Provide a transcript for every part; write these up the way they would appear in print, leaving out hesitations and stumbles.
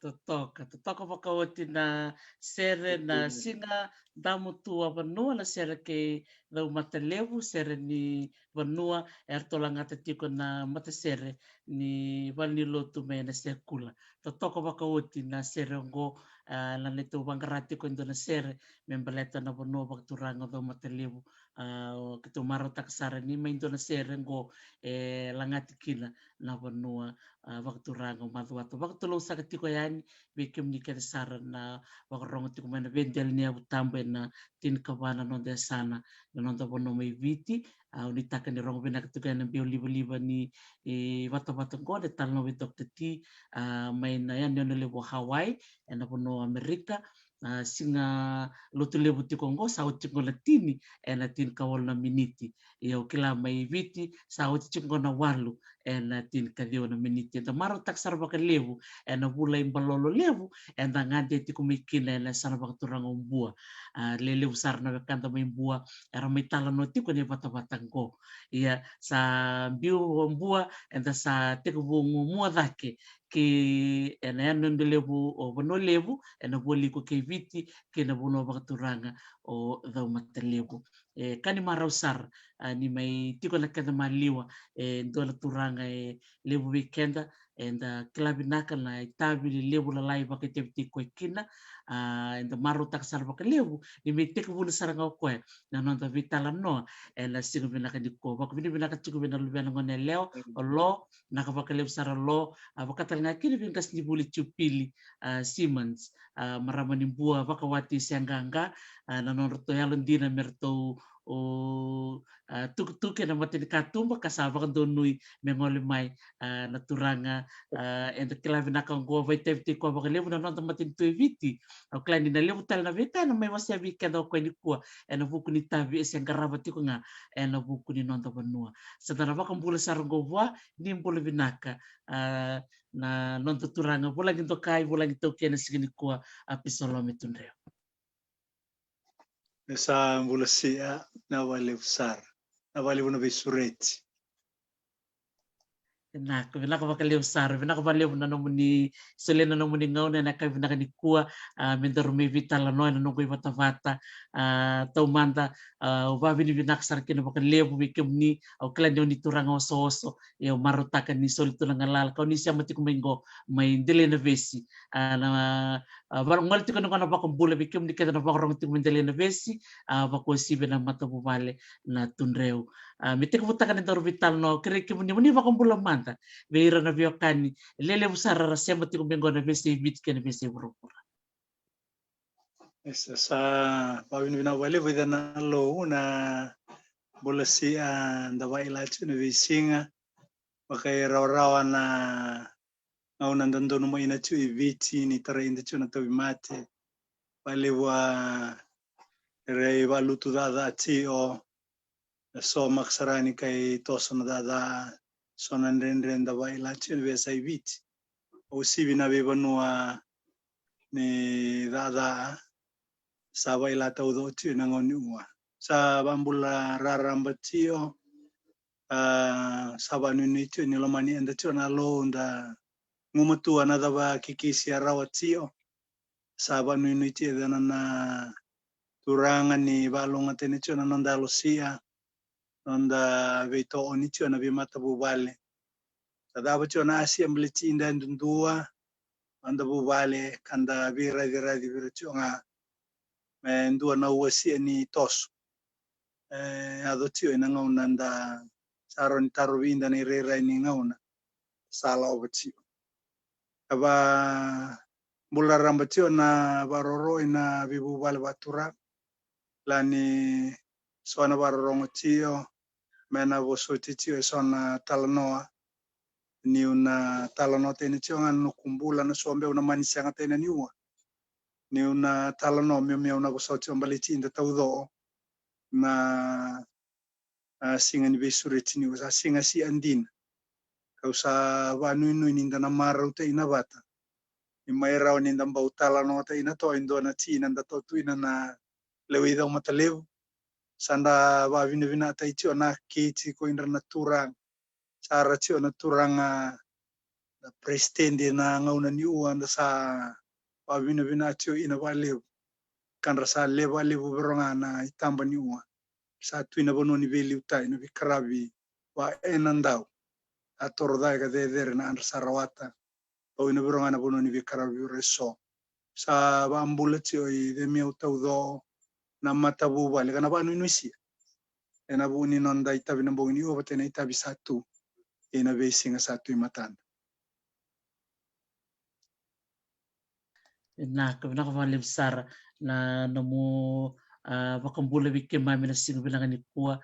Totoka whakawati na sere na singa damutua vanua na sere ke rau Matalevu sere ni vanua e artolangata tiko na matasere ni valilotu me na sere kula. Totoka whakawati na sere ngo la neto wangarati ko indo na sere membaleta na vanua wakaturanga rau Matalevu kito maro takasara ni me indo na sere ngo langati kina na vanua vakaturanga maduata vakatulong sakatiko yani Kemami kere sara na vakarongo tiko mana vendel ni abu tambe na tin kawana no de sana na nonda bono mai viti unitaka ni rongo Vinaka tuka na bio liba ni vata ngode tal no vitok ti mai na yan no lewo Hawaii na bono Amerika singa lotu lebu tiko ngo sa tiko latini na tin kawol na miniti ia kila mai viti sa tiko na walu na tin kadio na miniti ta maro tak sar vakalevu na bula imbalolo levu na ngade tiko mikina na sana vakaturanga umbua lelevu sar na kanta mai bua era mai talano tiko ni vata ngo ia sa biu umbua enda sa tiko mua dake ke ena nende levu o bono levu ena boli ko ke viti ke na bono vakaturanga o Caumatalevu kani marau sar ni mai tiko na kenda maliwa ndo na turanga levu weekenda enda Vinaka na itabi levu la lai vakatevti ko kina enda maru tak sar vakalevu ni mai tiko buna saranga ko na nonda Veitalanoa ena singa Vinaka di ko vakavinavinaka tiko bina lubena ngone leo lo naka vakalevu sara lo vakatalanga kini vinkas ni vuli pili Siemens maramani bua vakawati sianganga na nonroto yalodina merto o tuk-tuk na Matanitu kasama ka donui mengole mai na turanga enda Vinaka ngo vaitevti ko vakalevu na nonda Matanitu viti au klani na levu tal na veika na mai wasia vika do ko ni kua ena buku ni tavi siangarava tiko nga ena buku ni nonda vanua sadana vakambula sargo voa ni mbula Vinaka na nonda turanga vulagi tokai vulagi tokena sigini Si'a Apisalome Tudre. Sa bula Si'a na wale sar na wale na veisureti Vinaka vakalevu sar Vinaka vakalevu na nomuni selena nomuni ngauna na kai Vinaka ni kua mendarume Veitalanoa na nongoi vata tau manda vakavinavinaka sar kena vakalevu Kemami au klani ni turanga oso ia marutaka ni solitu na ngalala kau ni siama tiko mengo mai ndele na vesi na ngal tiko na vakambula Kemami keda na vakarong tiko mendele na vesi vakuasibe na matabu vale na Tudreu mitiko vutaka ni taru Veitalanoa kere Kemami vakambula manda veira na viokani lele usara rasema tiko mengo na vesi vit kena vesi burupura sa pavinavinaka wale vedana lo na bula Si'a ndawa ilachu na veisinga pakai rawa na ngauna ndandono mo ina chu viti ni tara inda chu na tawi mate wale wa rei valutu dada tio so maksarani kai toso na dada so na ndenda wa ilachu na veiwasei viti o sibi na vevanua ni dada sa wa ilata udo tio na ngoni ua sa bambula raramba tio saba nuni tio ni lomani enda tio na lo nda ngumatua na dava kikisi arawa tio saba nuni tio dana na turanga ni balonga tene tio na nonda lo Si'a nonda veito oni tio na vimata buvale sadava tio na asia mleti inda ndundua nonda buvale kanda vira tio nga ndua na uasia ni toso ado tio ina ngauna nda saro ni taro vinda ni rera ni ngauna sala over tio aba bula ramba tio na varoro ina vivu vale vatura lani sona varorongo tio mena vosoti tio sona talanoa ni una talanoa tene tio ngano kumbula na sombe una manisi anga tene niua ni una talanoa mio una vosoti ombaliti inda taudo na singa ni veisureti ni usa singa si andina kausa vanui ninda na marau te ina vata ni mai rau ninda mbau talanoa te ina to indo na tina nda to tu ina na lewe matalau sanda vakavinavinaka tai tio na kiti ko indra na turang cara tio na turanga presidente na ngauna ni ua nda sa vakavinavinaka tio ina vakalevu kandra sa levu veronga na itamba ni ua sa tu ina bono ni veli utai na Veiqaravi wa enandau atoro dai ka de na andra sarawata o ina veronga na bono ni Veiqaravi reso sa vambula tio i de meu taudo na matabu vale kana ba nuisi ena bu ni nonda itabi na bongi o batena itabi satu ina veisinga satu imatana. Vinaka vale besar na namo vakambula Kemami na singo binangani kuwa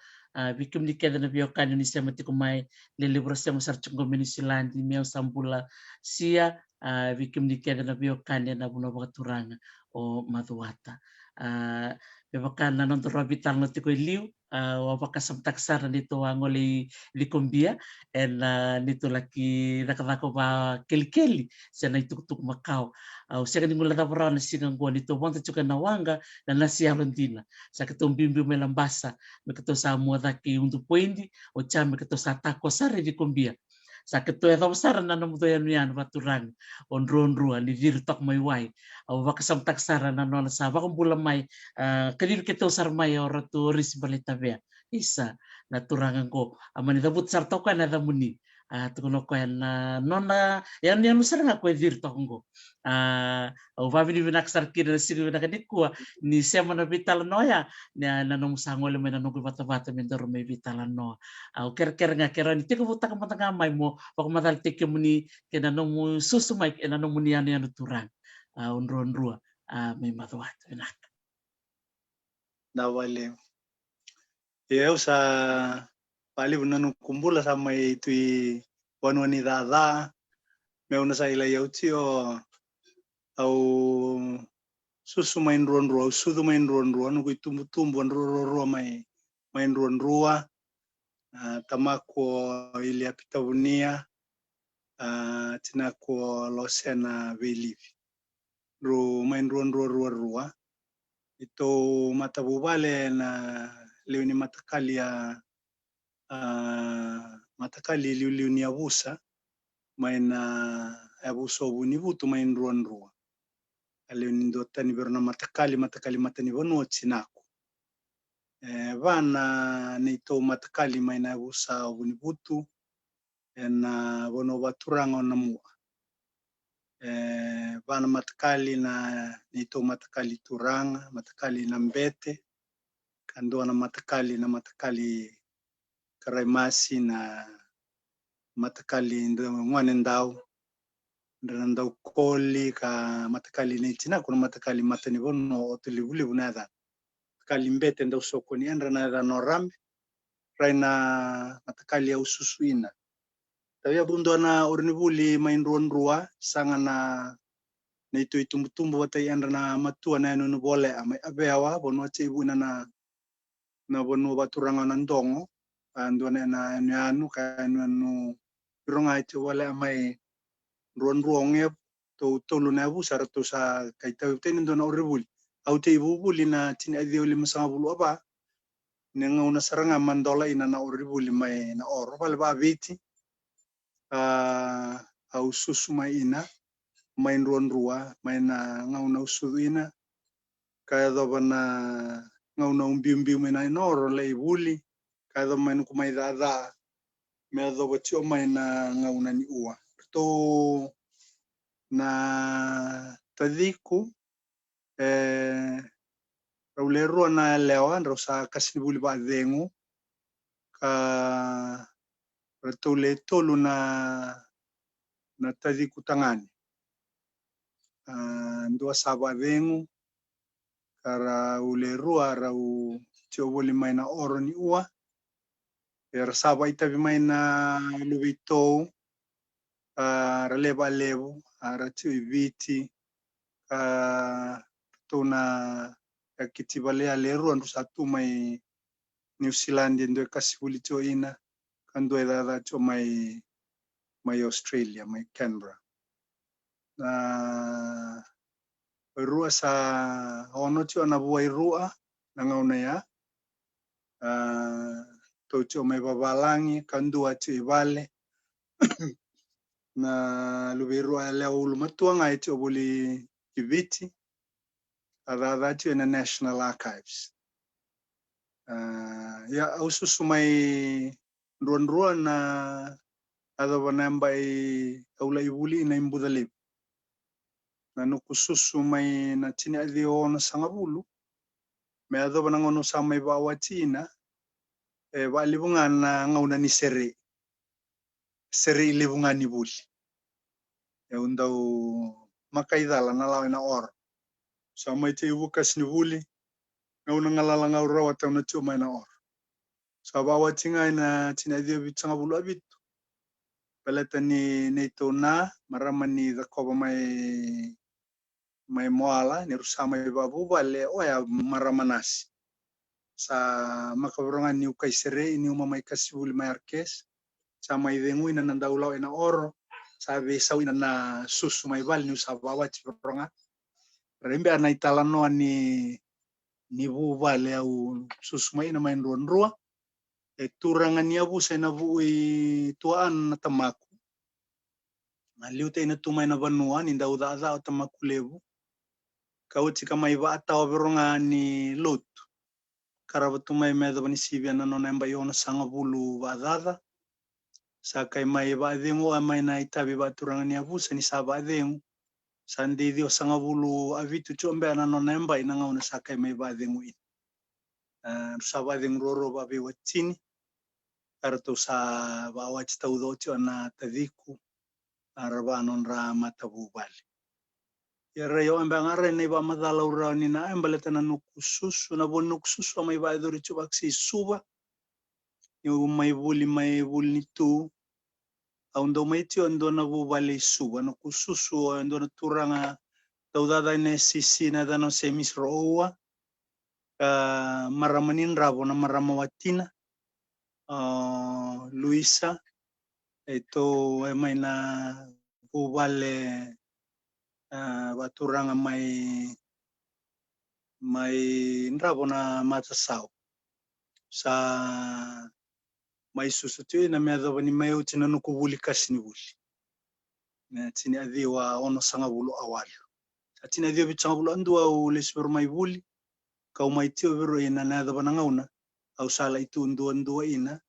bikim ni keda na biokan ni sema tiko mai lele brosema sarchungo minisilandi meo sambula Si'a bikim ni keda na biokan na buno bakaturanga o maduata bebakan na nonton vital no tiko liu wa bakasam taksara nito angoli likombia en nito laki nakadako ba keli sana itubutubu makau usia ni ngula tapara na singa ngua nito wanta chuka na wanga na nasi yalodina sa kitombimbi melambasa mekato sa muadaki undu poindi o chame kato sa tako sare di kombia sa keto ya sara na namuto ya nuyan baturang onrua ni dirtok mai wai au vakasam taksara na nona sa vakambula mai kadir keto sar mai ora tu ris baleta bea isa na turangan ko amani tabut sar toka na nomuni tukono ko na nona yan usar nga ko dirtok ngo vakavinavinaka sarkira siga vinaka nikua ni sema na Veitalanoa na nong sangole me nong bata mendoro me Veitalanoa au ker nga kera ni tiko butaka matanga mai mo vakamatal teke muni ke na nong susu mai na nong muni anu turang unrua me matawat Vinaka Na wale eu sa pali nanu kumbula sama itu wani dada me una sa ila yautio au susu main ruan sudu main ruan nuku itubutubu ruan main ruan tamako ili apitavunia tinako losena velivi ru main ruan itu mata bubale na leo ni matakali ya matakali liu ni abusa main abuso bunibutu main ruan leo ni dota ni berna matakali matani bono chinako vana ni to matakali main abusa bunibutu na bono baturanga na mua vana matakali na ni to matakali turanga matakali na mbete kando na matakali karaimasi na matakali ngwane ndau koli ka matakali ni china kuna matakali matani bono otulivuli bunada matakali mbete ndau sokoni andra na norambe raina matakali ya ususuina tawia bundo na ornivuli main ruan sanga na itu itubutubu watai andra na matua na no bole abeawa bono chibuna na bono baturanga na ndongo ando na anu ka anu ronga itu wala mai ruan to tolu na bu sar to sa kaita teni ndo na oribuli au te ibuli na tini adioli masanga bulu apa nenga una saranga mandola ina na oribuli mai na oro wala ba viti au susu mai ina main ruan mai na ngauna usu ina kaya do bana ngauna umbi mai na oro le ibuli kaya do mai ku mai dada me do botio mai na ngauna ni ua to na tadiku raulerua na lewa rosa kasibuli ba dengu ka ratole tolu na tadiku tangani ndua saba dengu kara ulerua rau tioboli mai na oro ni ua saba itabi mai na lubito ralevu ratio iviti tuna kitibale aleru andu satu mai New Zealand ndo kasibuli cho ina kando edada cho mai Australia mai Canberra na rua sa ono cho na buai rua na ngauna ya to cho mai babalangi kando acho ibale na luberu ale ulu matuanga cho boli kiviti ada cho na National Archives ya ususu mai ruan na ada banambai aula ibuli na imbudalib na nukususu mai na chini adio na sangabulu me ada banangono samai bawa china balibunga na ngauna ni sere sere ilevungani vuli. Undau makaidala na lawe na or. Sama ite ivukas ni vuli. Ngauna ngalala ngaura wata una chuma na or. Sabawa tinga ina tina dio bitanga vulu abitu. Peleta ni neito na marama ni dhakoba mai moala ni rusama ibabu vale oya marama nasi. Sa makaburongan ni ukaisere ini umamai kasivuli mai arkes. Sama idengu ina nandaulau ina oro. Sabe sau ina na susu mai vali ni usabawa ciperonga. Rembe ana Veitalanoa ni vu vale au susu mai ina mai nruan-rua. Turangan ni abu sa ina vu tuaan na tamaku. Liu te ina tumai na vanua ni dauda o tamaku levu. Kau tika mai va atau beronga ni lot. Karabatu mai medha ni sibia na nona emba iona sanga vulu va Saka mai va dengo mai na itabi va turangan ni abu sa ni saba dengo. Sandi dio sanga vulu avitu chombe na nona emba ina ngauna saka mai va dengo in. Saba dengo roro va veiwasei. Karatu sa va wach taudo na tadiku. Araba non ra matavu bali. Yara yo amba ngare nei ba matalau ra ni na amba leta na nukususu na bon nukususu mai ba dori chubak si suba. Yo mai vuli tu. Aundo mai tio ando na vu bali suba nukususu ando na turanga daudada ne sisi na dano semis roa. Maramanin rabo na maramawatina. Luisa itu mai na vu bale baturanga mai nrabo na matasau sa mai susugi na meadava ni mai utina nuku vulika sini vuli na tini adhiwa ono sanga vulu awali sa tini adhiwa bitsanga vulu andu au lesber mai vuli Caumatalevu vero ina na adhava na ngauna au sala itu andu ina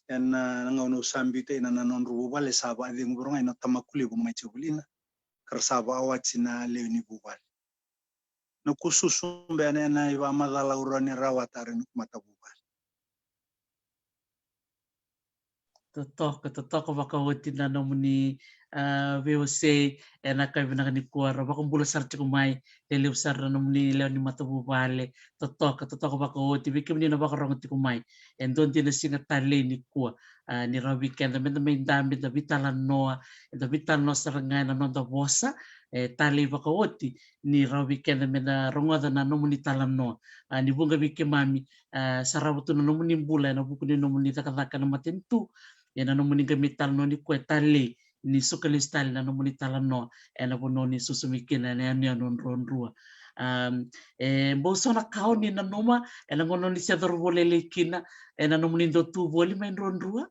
na ngauna usambite ina na nonru vale saba adhiwa vero ina tamakulevu mai tibulina karsaba awatina lewe ni vuvali. Nukususu mbene na iwa matalau rani rawatare nukumatavu bali. Totoka vakawati na nomuni veiwasei na Vinaka ni kuara bula sarti kumai lewe sar na nomuni lewe ni matavu bale totoka vakawati Keimami na vakarongo kumai endon tina singa tale ni kua ni weekend menda mendambi da Veitalanoa sarangai na nonda vosa tale vakawati ni weekend menda rongoda na nomuni Veitalanoa ni bunga Kemami sarawatu na nomuni bula na buku ni nomuni cakacaka na Matanitu na nomuni Veitalanoa ni kue tale ni sukalis tale na nomuni Veitalanoa na bono ni susumikina na ni anonrua bosona kau ni na noma na ngono ni sia dorvolele kina na nomuni itubutubu ali main rondrua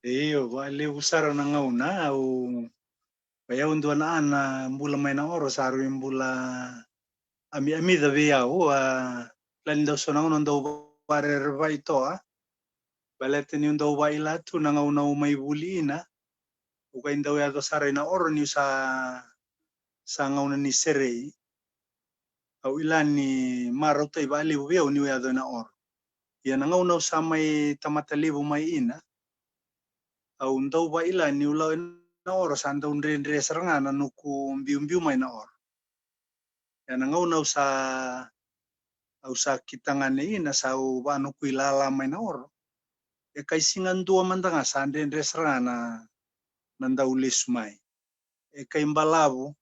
Iyo vale usara na ngauna au baya undu na ana mbula mai na oro saru mbula ami da veiau landa sona ngono ndo bare vai toa balete ni ndo vai la tu na ngauna mai vuli ina uka ndo ya do sara na oro ni sa ngauna ni serei au ilani maro tai vale veiau ni ya do na oro ya na ngauna sa mai Caumatalevu mai ina au ndo va ila ni ulau na oro sa ndo ndre sarangana nuku mbiu mai na oro ya na ngauna sa kitangane ina sa u va nuku ilala mai na oro kai singan dua mandanga sa ndre sarangana nanda ules mai kai mbalavu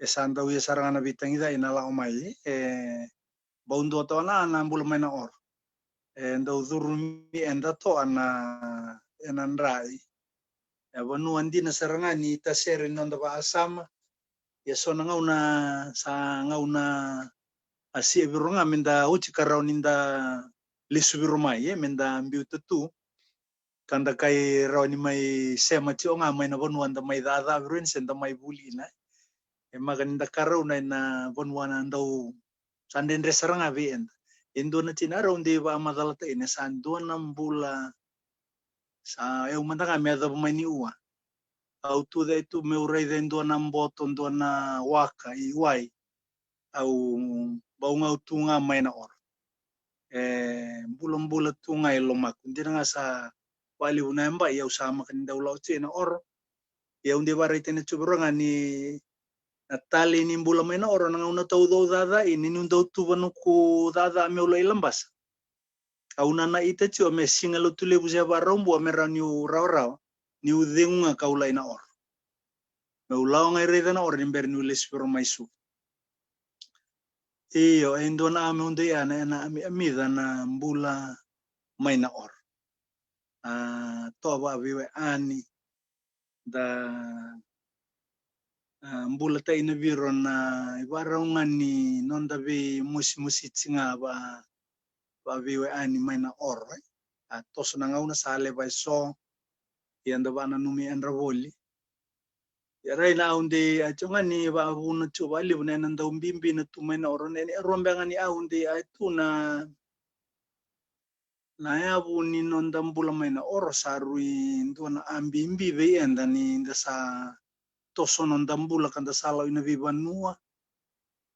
sa ndo ya sarangana bitangida ina la mai baundo to na mbula mai na oro ndo durumi enda to ana enandrai ya vanu andina sarangani tasere nonda va asama ya sona ngauna sa ngauna asia vironga menda uchi karau ninda lesu virumai menda mbiu tutu kanda kai rauni mai sema tionga mai na vanu anda mai dada viruin senda mai vuli na maga ninda karau na vanu anda ndau sandendre saranga venda endo na tinara unde va madalata ina sando na mbula sa mandanga medha mai ni ua au tu de tu me urei de ndo na mboto ndo na waka I wai au baunga tunga mai na or mbula tunga lomak ndina sa wali unamba ya usama kan daula na or ya unde barite na chubranga ni natali ni bula maina or na una tau do dada ini ni undau tu ku dada me ulo ilambas au nana ita chu me singa lo tule bu ja barombo me raniu raw ni udhenga kaula ina or me ulau ngai reda na or ni ber ni lespero maisu iyo endona ame unde ana na ami na bula maina or to ba viwe ani da bula ta ina viro na ibarangani nonda be musi tinga ba viwe ani maina or tos na ngauna sale ba so yanda ba na numi andra voli ya raina unde achongani ba abuna chuba libuna nanda umbimbi na tumaina or ne rombangani aunde atuna na ya buni nonda bula maina or sarui ndona ambimbi be enda ni ndasa toso nonda bula kanda sala ina vibanua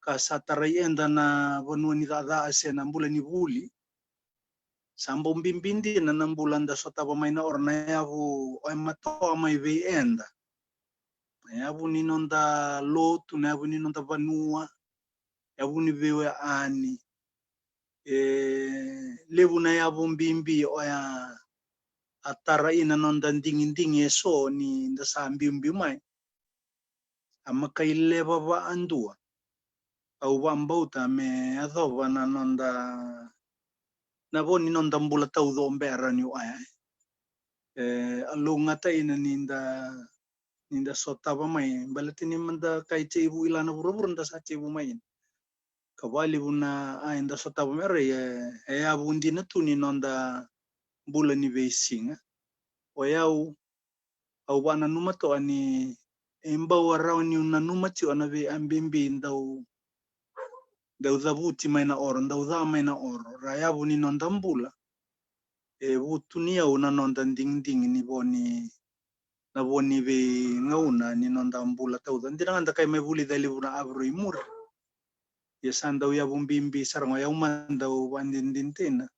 ka satarai enda na vanua ni dada asena bula ni vuli sambo mbimbindi na nambula nda sota ba maina or na yavu o mato mai ve enda na yavu ni nonda lotu na yavu ni nonda vanua yavu ni vewe ani levu na yavu mbimbi o ya atara ina nonda ndingi so ni nda sa mbimbi mai amaka ileva ba andua au ba mbauta me adova na nonda na boni nonda mbula tau do mbera ni aya alunga ta ina ninda sota ba mai balatini manda kai ibu ilana burubur nda sa ibu mai kawali buna inda sota ba mere ya bundi na tu ni nonda bula ni veisinga o yau au bana numa to ani emba warau ni una numa ti ona ve ambimbi ndau zabuti maina oro ndau za maina oro raya buni nonda mbula butunia una nonda ding ni boni na boni be ngauna ni nonda mbula tau ndira nganda kai mai vuli dali buna abro imur ya sandau ya bumbimbi saranga ya umanda bandindintena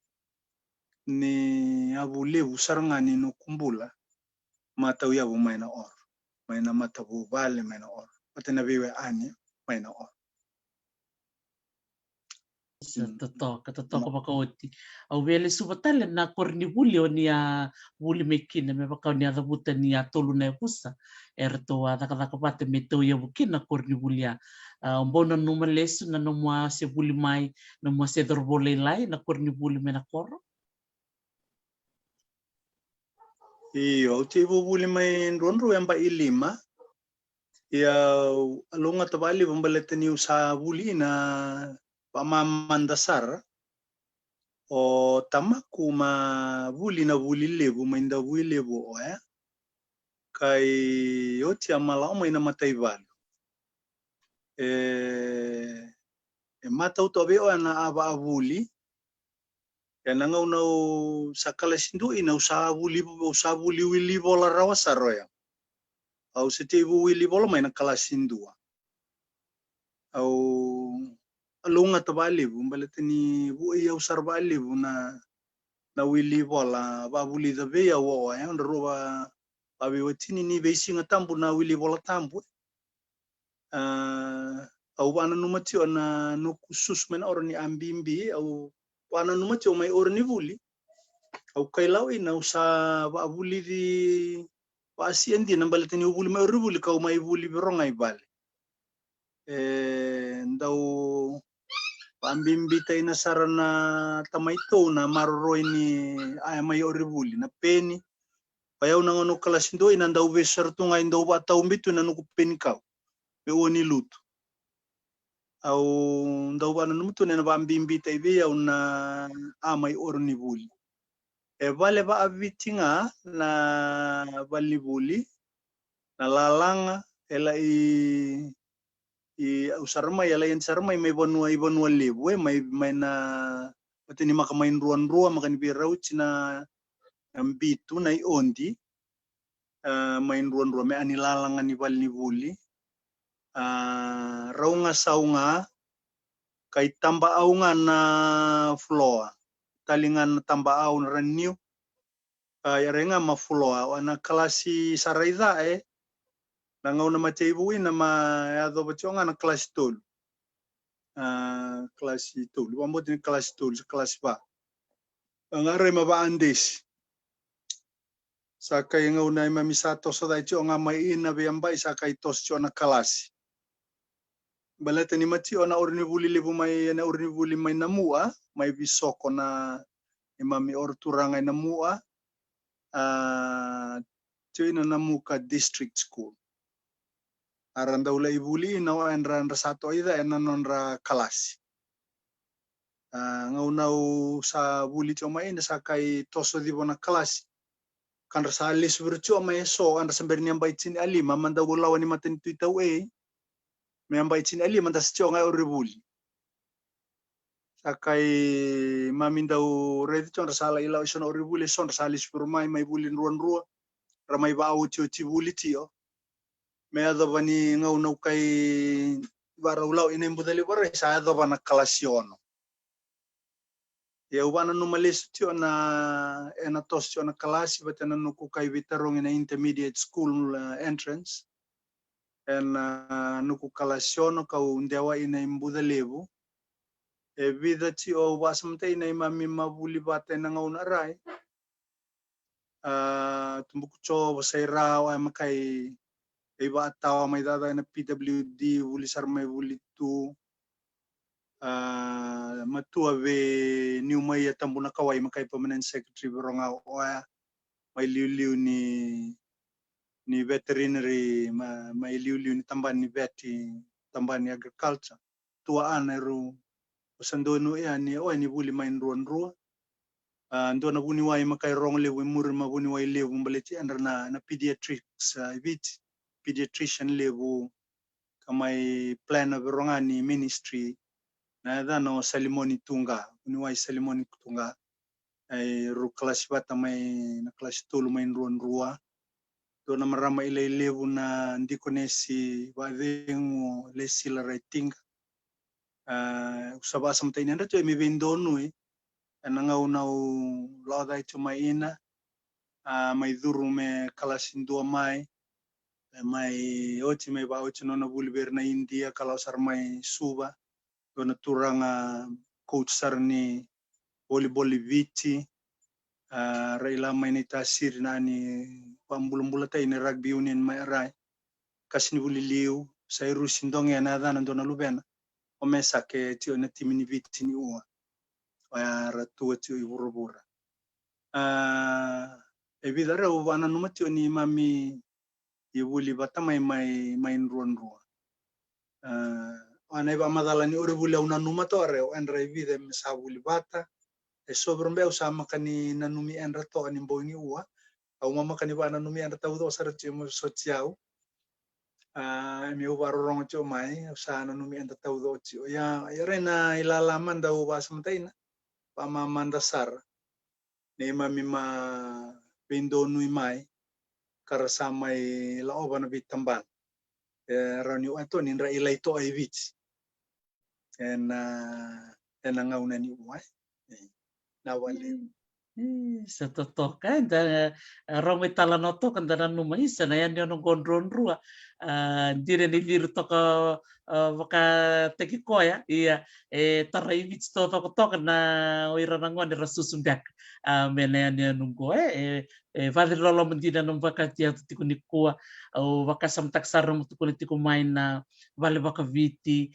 ni abulevu saranga ni no kumbula matau ya bumaina or maina matabu vale maina or patena viwe ani maina or totoka makauti au vele subatale na korni vuli o ni a vuli mekina me pakau ni ada buta ni a tolu na pusa erto a daka pate me tau ya bukina korni vuli a mbona numa lesu na numa se vuli mai numa se dorbole lai na korni vuli me na koro iyo tibu vuli mai ndonro yamba ilima ya alonga tabali bambalete ni usa vuli na pamamandasar o tamaku ma vuli na vuli levu mainda vuli levu oya kai yoti amala mai na mataivalu mata uto be na aba vuli ya nanga unau sakala sindu ina usa vuli wili bola rawasaroya au setibu wili bola mai na kala sindua au alunga tabali bumbaletini bu iya usar bali na wili bola ba vuli da be ya wo ya ndro ba be watini ni be singa tambu na wili bola tambu au bana numati ona no kusus men orni ambimbi au bana numati o mai orni vuli au kailau ina usa ba vuli di ba siendi na baletini vuli mai vuli kau mai vuli beronga ibale ndau pambimbi taina sarana tamaito na maroro ini ay mai oribuli na peni payau na ngono kalasindo ina ndau besar tunga indau ba taumbitu na nuku peni kau be woni lutu au ndau ba numutu na pambimbi taibe ya una amai orni buli vale ba avitinga na balibuli na lalanga ela usarma ya lain sarma mai banua lewe mai na matini maka main ruan makan birau cina ambitu na ondi main ruan me ani lalanga ni bal ni vuli raunga saunga kai tamba aunga na floa talingan tamba au renew yarenga mafuloa wana klasi saraida na ngau na mateibu ina ma ado bachonga na klasi tolu. Klasi tolu, wambot ni klasi tolu, klasi ba. Ngare ma ba andes. Saka ngau na ima misato so dai chonga mai ina beamba saka itos chona klasi. Baleta ni mati ona urni vuli lebu mai na urni vuli mai namua, mai bisoko na imami orturanga namua. Tuina namuka district school. Aranda ula ibuli na andra sato ida enanonra kalasi. Ngau sa vuli choma ina sakai toso di bona kalasi. Kan rasa alis virtuo mai so andra samberi ni ambai chini ali mamanda ula wani Matanitu itau me ambai chini ali manda sio ngai oribuli. Sakai mamindau redi chon sala ila isono oribuli son salis purmai mai bulin ruan ramai ba au ti vuli tio. Me adobani ngau nau kai varaulau ina imbudali bara sa adobana kalasiono. Ya ubana no malis tio na tos tio na kalasi batena no kai vitarong ina intermediate school entrance. En nuku kalasiono kau ndewa ina imbudalevu. Vida tio wasamte ina imami mabuli bata ina ngau na rai. Tumbuku cho wasairao ay makai iba atawa may dada na PWD vuli sarmay vuli tu matua ve new may tambu na kaway makay permanent secretary beronga oya may liu ni veterinary may liu ni tamban ni veti tamban ni agriculture tuaan eru usandono ya ni ni vuli may ruan ndo na vuni way makay rong lewe mur ma vuni way lewe mbaleti andar na pediatrics pediatrician level kamai plan of rongani ministry na dano salimoni tunga uniwai salimoni tunga ay ru kelas bata mai na kelas tulu main ruan rua do na marama ilay level na ndikonesi wadengo lesila writing usaba samtai nanda to mi vendonu nangau nau lauda itu mai ina mai duru me kelas indua mai oti mai ba oti nona bulber na India kalau sar mai suba dona turanga coach sar ni volleyball viti raila mai ni tasir na ni pambulum-bula tay ni rugby union mai rai kasini buli liu sai rusindong ya na dana dona lubena o mesa ke tio na timini viti ni ua ratu tio ibura vida ra wana numa tio ni mami ibuli bata main ruan ana iba madala ni ore buli una numa to reo enra vida mesabuli bata sobrombe usama kani nanumi enra to ani mbongi ua au mama kani ba nanumi enra tau do sar timo sosiau mi ubarong cho mai usa nanumi enra tau do tio ya rena ilala manda u basmtaina pa manda sar ne mami ma pindo nui mai karasamai la obana bitamban rani ato ni ra ilai to ai vich en ngauna ni uai na wale sa totoka da rong Veitalanoa to kan da numa isa na yan yon gondron rua dire ni viru toka vaka teki koya iya tarai vich to toka na oira nangon ni rasusundak mena yan yon go vale lolo mendina num vaka tia tiku ni kua o vaka samtak saram tiku ni tiku main na vale vaka viti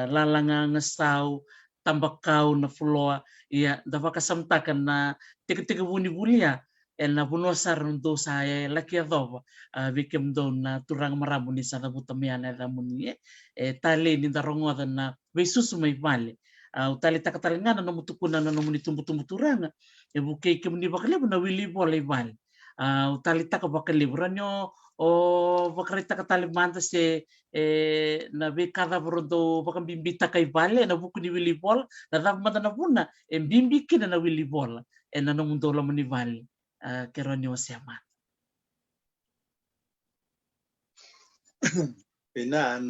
lalanga ngesau tambakau na fuloa ia da vaka samtakan na tika vuni-vulia na bunua sarun do saya laki adova vikem do na turang maramu ni sana butamiana da muni tale ni darongoda na veisusu mai vale utali takatalingana no mutukuna na nomuni tumbu turanga buke kem ni vakalevu na wili bola vale utali taka vakalevu ranyo o vakarita katali manta se na veikada brodo vakambimbi takai vale na buku ni wili bola na dava mata na puna bimbi kina na wili bola na nomundo la mani vale keroni o siamat pena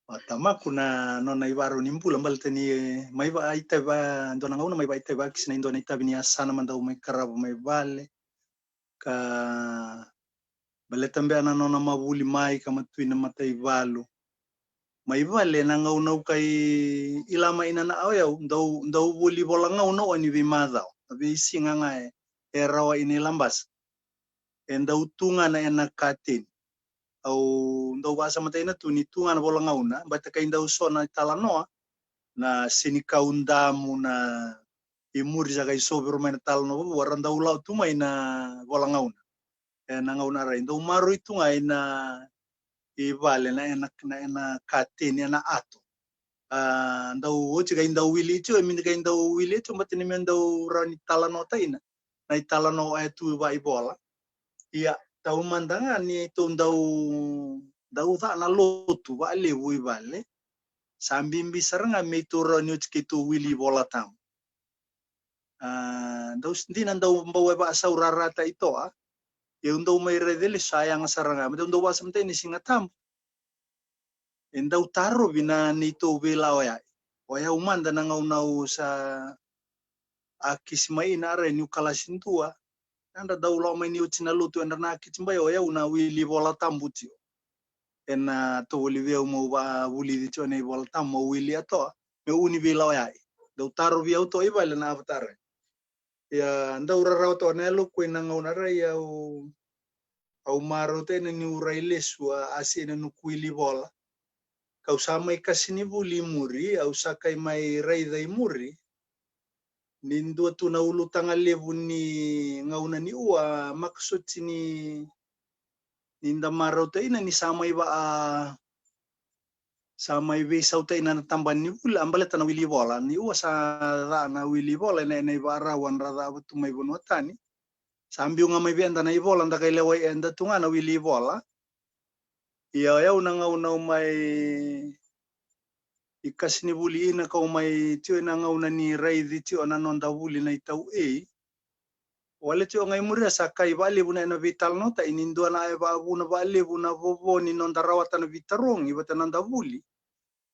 Tama kuna nona ibaru ni mpula mbaltani mai ba itaba ndona ngauna mai ba itaba kisna indona itabi ni YASANA mandau mai karabu mai bale ka bale tambe ana nona mavuli mai kama tuina matai valu mai vale na ngauna kai ilama ina na ya ndau vuli bola ngauna oni vi madao vi singa ngai rawa ini lambas ndau tunga na ena katin au ndau basa mataina tu ni tunga na bola ngauna bata kai ndau sona Veitalanoa na sini kaundamu na imuri jaga isobro maina Veitalanoa waranda ulau tu maina bola ngauna na ngauna rai ndau maru itu ngai na ivale na ena katin na ato ndau ochi kai ndau wili chu min kai ndau wili chu matini men ndau rani Veitalanoa taina na Veitalanoa tu ba ibola ia tau mandanga ni tu ndau ta na lotu ba lewu ibale sambimbi saranga me tu rani tu wili bola tam ndau sendina ndau mbawa ba saurara ta ito eu ndau mai redele sayang saranga ndau wasam teni singa tam ndau taro bina ni to bela oya umanda na ngau sa akismai na re ni kalasintua anda daula mai ni utina lutu anda na kitimbai oya una wili bola tambuti ena to wili mo ba wuli di chone bola tam mo wili ato me uni bela oya dau taro bi auto ibale na avatar ya ndau rarau to na lu ko na ngau na re ya au maro te ni uraile sua asina no kuili bola kau samai kasini vuli muri au sakai mai raida muri nindu tu na ulu tanga levu ni ngauna ni ua maksud sini ninda maro te ina ni samai ba samai veisau te ina tamban ni vula ambale tana wili bola ni ua sa na wili bola na iba rawan rada tu mai bonotani sambiu ngamai benda na ibola nda kai lewe enda tunga na wili bola ia ya una ngauna mai ikasini vuli ina kau mai tio na ngauna ni raidi tio na nonda vuli na itau wale tio ngai muria sakai vale buna na Veitalanoa ta inindua na eva buna vale buna vovo ni nonda rawata na vitarong ibata nonda vuli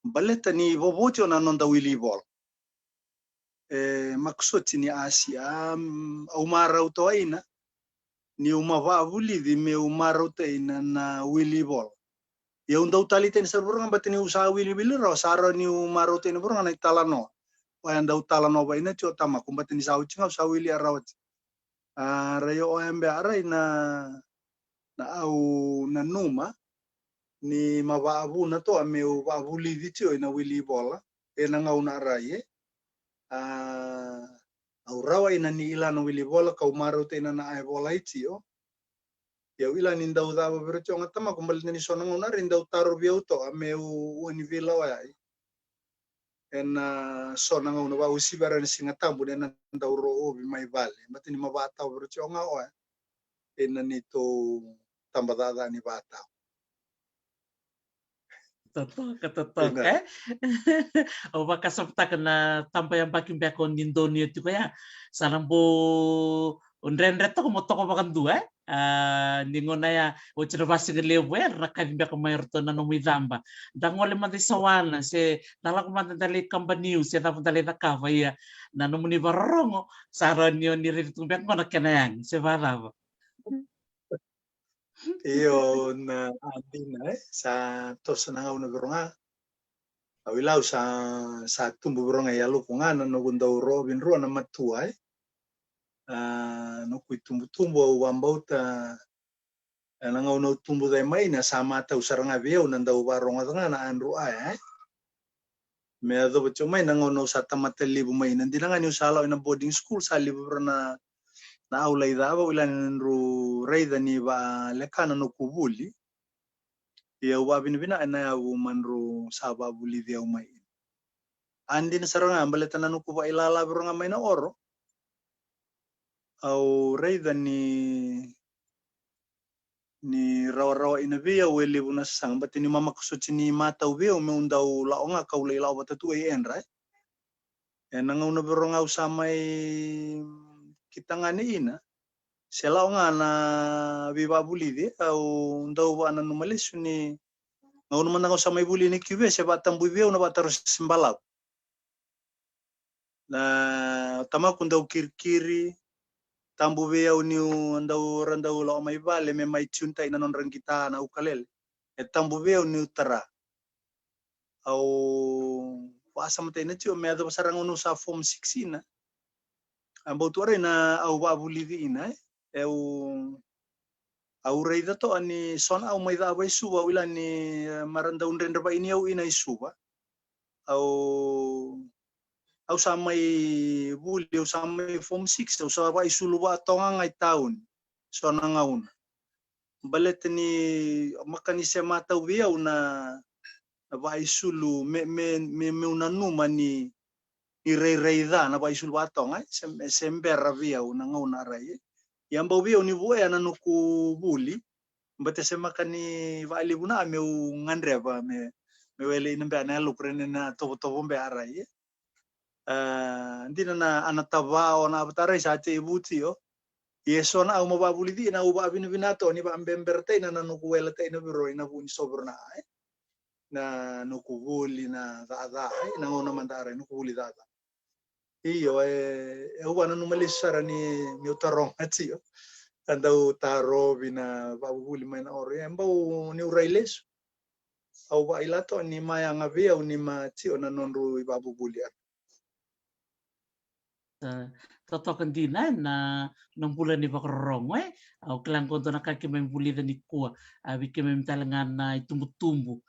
baleta ni vovo tio na nonda wili bol maksud ni Asia umara uto aina ni umava vuli di me umara uto aina na wili bol ya undau taliten serburang batini usaha wili ro saro ni umara uto aina burang na Veitalanoa wanda Veitalanoa ba ina tio tama kumbatini sa uchinga usaha wili arawat rayo embe arai na au na numa ni mababu na to meu babuli vitio ina wili bola na ngauna arai au rawa ina ni ila na wili bola kau maru te na ai bola itio ya ila ni ndau da bercho ngatama kumbali ni sona ngauna rindau taru biau to meu wani vila wa sona ngauna ba usi barani singa tambu na ndau ro obi mai vale matini mabata bercho ngawa ni to tambadada ni bata totoka o vakasapta kana tampa yang pakin bekon Indonesia tu ya salambo unrenre to mo to makan dua ningona ya o chirvasi lewe rakan beko mayorto na no midamba dangole mate sawana se nalak mate dali company se ta dali nakava ya na nomuni vakarorogo saranio ni ritu beko na kenang se varava iyo na adina sa tos na ngauna beronga awilau sa tumbu beronga ya lupungana no gundau robin ruwa na matua no ku tumbu au wambauta na ngauna tumbu dai mai na sama ta usaranga beu na ndau baronga na andru ai me ado becho mai na ngauna sa Caumatalevu mai na dinanga ni usala na boarding school sa libu na aula idava ulan ru reida ni ba lekana no kubuli ya wabinibina na ya manru saba buli dia umai andin saranga ambaleta na nukuba ilala beranga mai na oro au reida ni rawa-rawa ina via wele buna sang batini mama kusutini mata ubeo me undau laonga kaule ila batatu enra nanga una beranga usamai kitangani ina selaonga na viva buli dia au ndau wana numalesu ni Ngau naman ako sa may buli ni kiwe sa batang buiweo na bataros simbalap. Na tama kung daw kirkiri tambu veo ni andau randau lo mai vale me mai chuntai na non rangita na ukalele. E tambu veo ni utara. Au pasa mate na tio me ado pasarang unu sa form 16 na. Ambau tuare na au babu livi ina au reida to ani son au mai da suba wila ni maranda unrenda ba ini au ina isuba. Au samai vuli au samai form 6 au sa ba isulu ba tonga ngai taun. So na ngaun. Balet ni makani se mata wia una ba isulu me unanuma ni reida na ba isulu ba tonga sembera via una ngauna rai. Yang bau via ni buaya na nuku vuli. Mbate se makani va libuna me ngandre ba me wele ina be na luprene na tobo be arai. Ndina na anatava ona batare sa te ibutio. Yeso na au mababuli di na uba vinaka ni ba ambemberte na nuku wele te na biro ina buni sobrona na nuku vuli na dada na ngona mandare nuku vuli dada. Iyo uba na numalisara ni miutarong atio. Andau taro bina babu vuli main ore embau ni urailes. Au ba ilato ni maya ngavia ni ma tio na nonru babu vuli. Totoka dina na nang bulan ni vakarorogo au kelang konto na kaki may buli ni kuwa wiki may talangan na itubutubu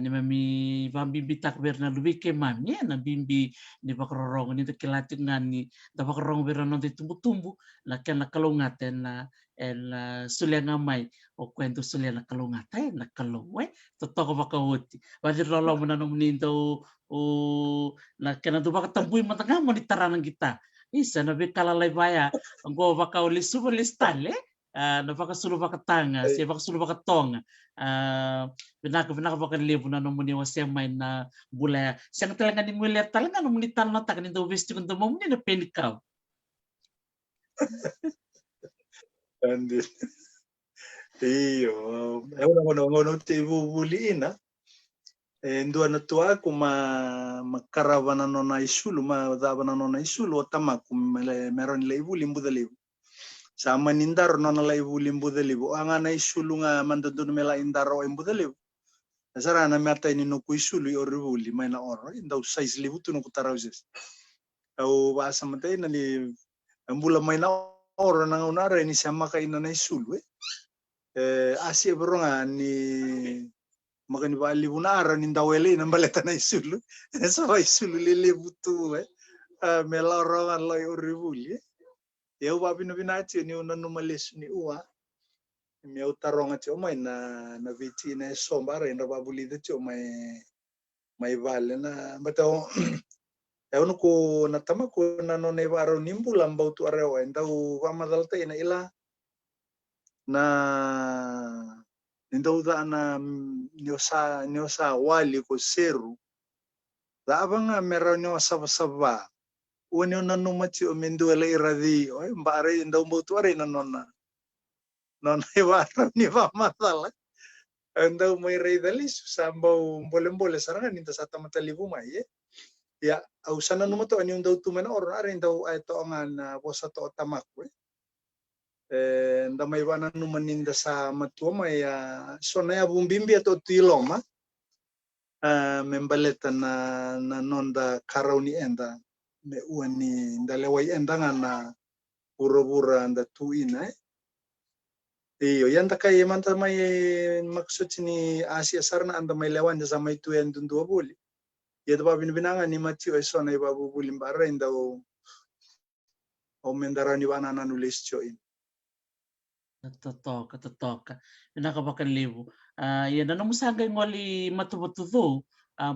ni mami vambibitak ber na luwi Kemami na bimbi ni vakarorogo ni kilati ngani da vakarorogo ber na itubutubu na kena kalungaten na sulianga mai o kwento sulianga kalungate na kalowe totoka vakauti wadir lolo mo na nomuni do o na kena do vakatambui matanga mo ni taranang kita isa na veikala baya ngo vakau lisu listale na vakasulu vakatanga si vakasulu vakatonga Vinaka vakalevu na nomuni wasemai na bula siang talangan ni mulai talangan nomuni tanah tak ni do vesti kunto nomuni na penikau Andin. Iyo, ngono te vuli ina. Ndua na tua ku makaravana nona isulu davana nona isulu otamaku meron le vuli mbudalevu. Sama nindaro nona le vuli mbudalevu. Angana isulu nga mandadun mela indaro mbudalevu. Nasara na mata ini nuku isulu ori vuli maina oro. Ndau size levu tu nuku tarawses. Au bahasa mata ina ni mbula maina oro na unara ini sama ka ina na isulu asia beronga ni makani bali bunara ni ndawele na baleta na isulu so isulu lele butu meloro loy oribuli eu babino binati ni una numales ni ua mi utaronga ti mai na viti na sombara ina babuli de ti mai vale na bato eu no ko na tamako na no ne baro nimbula mbautu areo ndau vamadalta ina ila na ndau da na nyosa wali ko seru da abanga mera nyosa saba woni na no mati o menduele iradi o mbare ndau mbutu are na nona ibara ni va masala ndau mai reidali sambau mbole saranga ninta sata Matanitu mai ya ausana no mato ani ndau tu mena or are ndau ato ngan bosa to tamakwe ndamai wana numaninda sa matua ya sona ya bumbimbi atau tiloma membaleta na nonda karauni enda me uani ndalewai enda ngana pura-pura anda tuina iyo yanda kai manta mai maksud ni Asia sarna anda mai lewan sama itu yang dua buli ya tu babin binanga ni matiu sona babu buli mbara indau o mendarani wana nulis join totoka Vinaka vakalevu ia na musanga ngoli matubutubu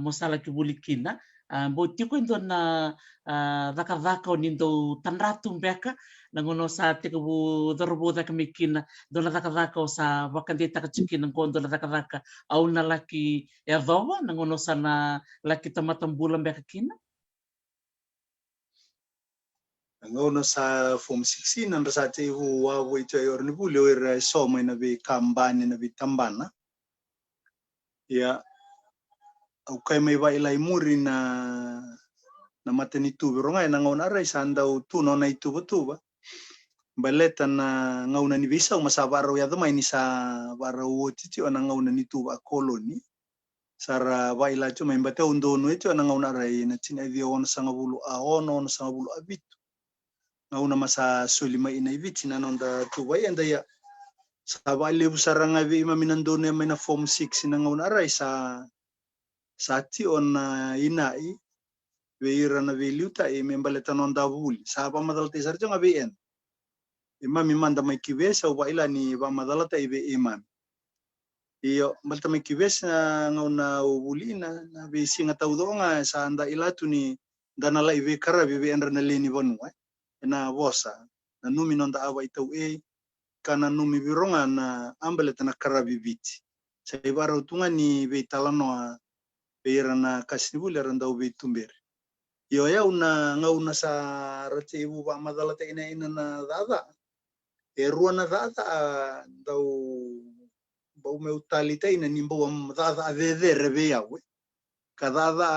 mosala ki vulikina bo tiko ndo na vakavaka nindo tanratu mbeka na ngono sa tiko bu dorbo da kamikina do na vakavaka sa vakandita kachikina ngondo na vakavaka au na laki erdowa na ngono sa na laki tamatambula mbeka kina ngono sa form 16 nanda sa te wa ito yor ni buli or so mai na be kambani na be tambana Ya au kai mai vai lai muri na Matanitu ronga na ngauna rai sandau tuno na itubutubu baleta na ngauna ni visa masabaro ya dama ini sa barau titi ona ngauna ni tuba koloni sara vai la cuma imbate undono itu ona ngauna rai na tina dia ona sanga bulu ahono ona sanga bulu abitu ngauna masa sulima ina ibiti na nonda tuba enda ya vakalevu saranga vi maminandono ya maina form 6 na ngauna rai sa ti ona inai veira na veliuta e membaleta nonda vuli sa pa madalta sarjo nga vn imami manda mai kivesa uba ila ni ba madalata ibe imam iyo balta mai kivesa ngauna vuli na be singa taudonga sa anda ilatu ni dana la Veiqaravi be andra na leni vanu na vosa na numi nonda awa itau kana numi vironga na ambaleta na karavi biti sa ibara utunga ni Veitalanoa beira na kasnibuli randa ubi tumbere yo ya una ngauna sa rate ibu ba madalata ina na dada rua na dada dau bau meu talita ina nimbo dada aveve reve yawe ka dada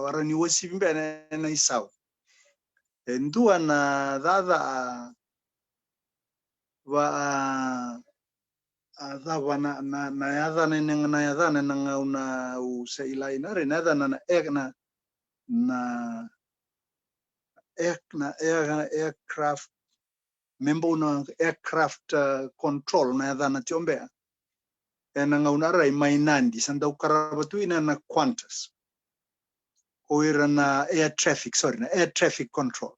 warani wasi bimbe na isau ndua na dada wa adava na yada na yada na ngauna u sa ilaina re na yada na aircraft member na aircraft control na yada na tiombe na ngauna rai mainandi sandau karabatu ina na Qantas oira na air traffic control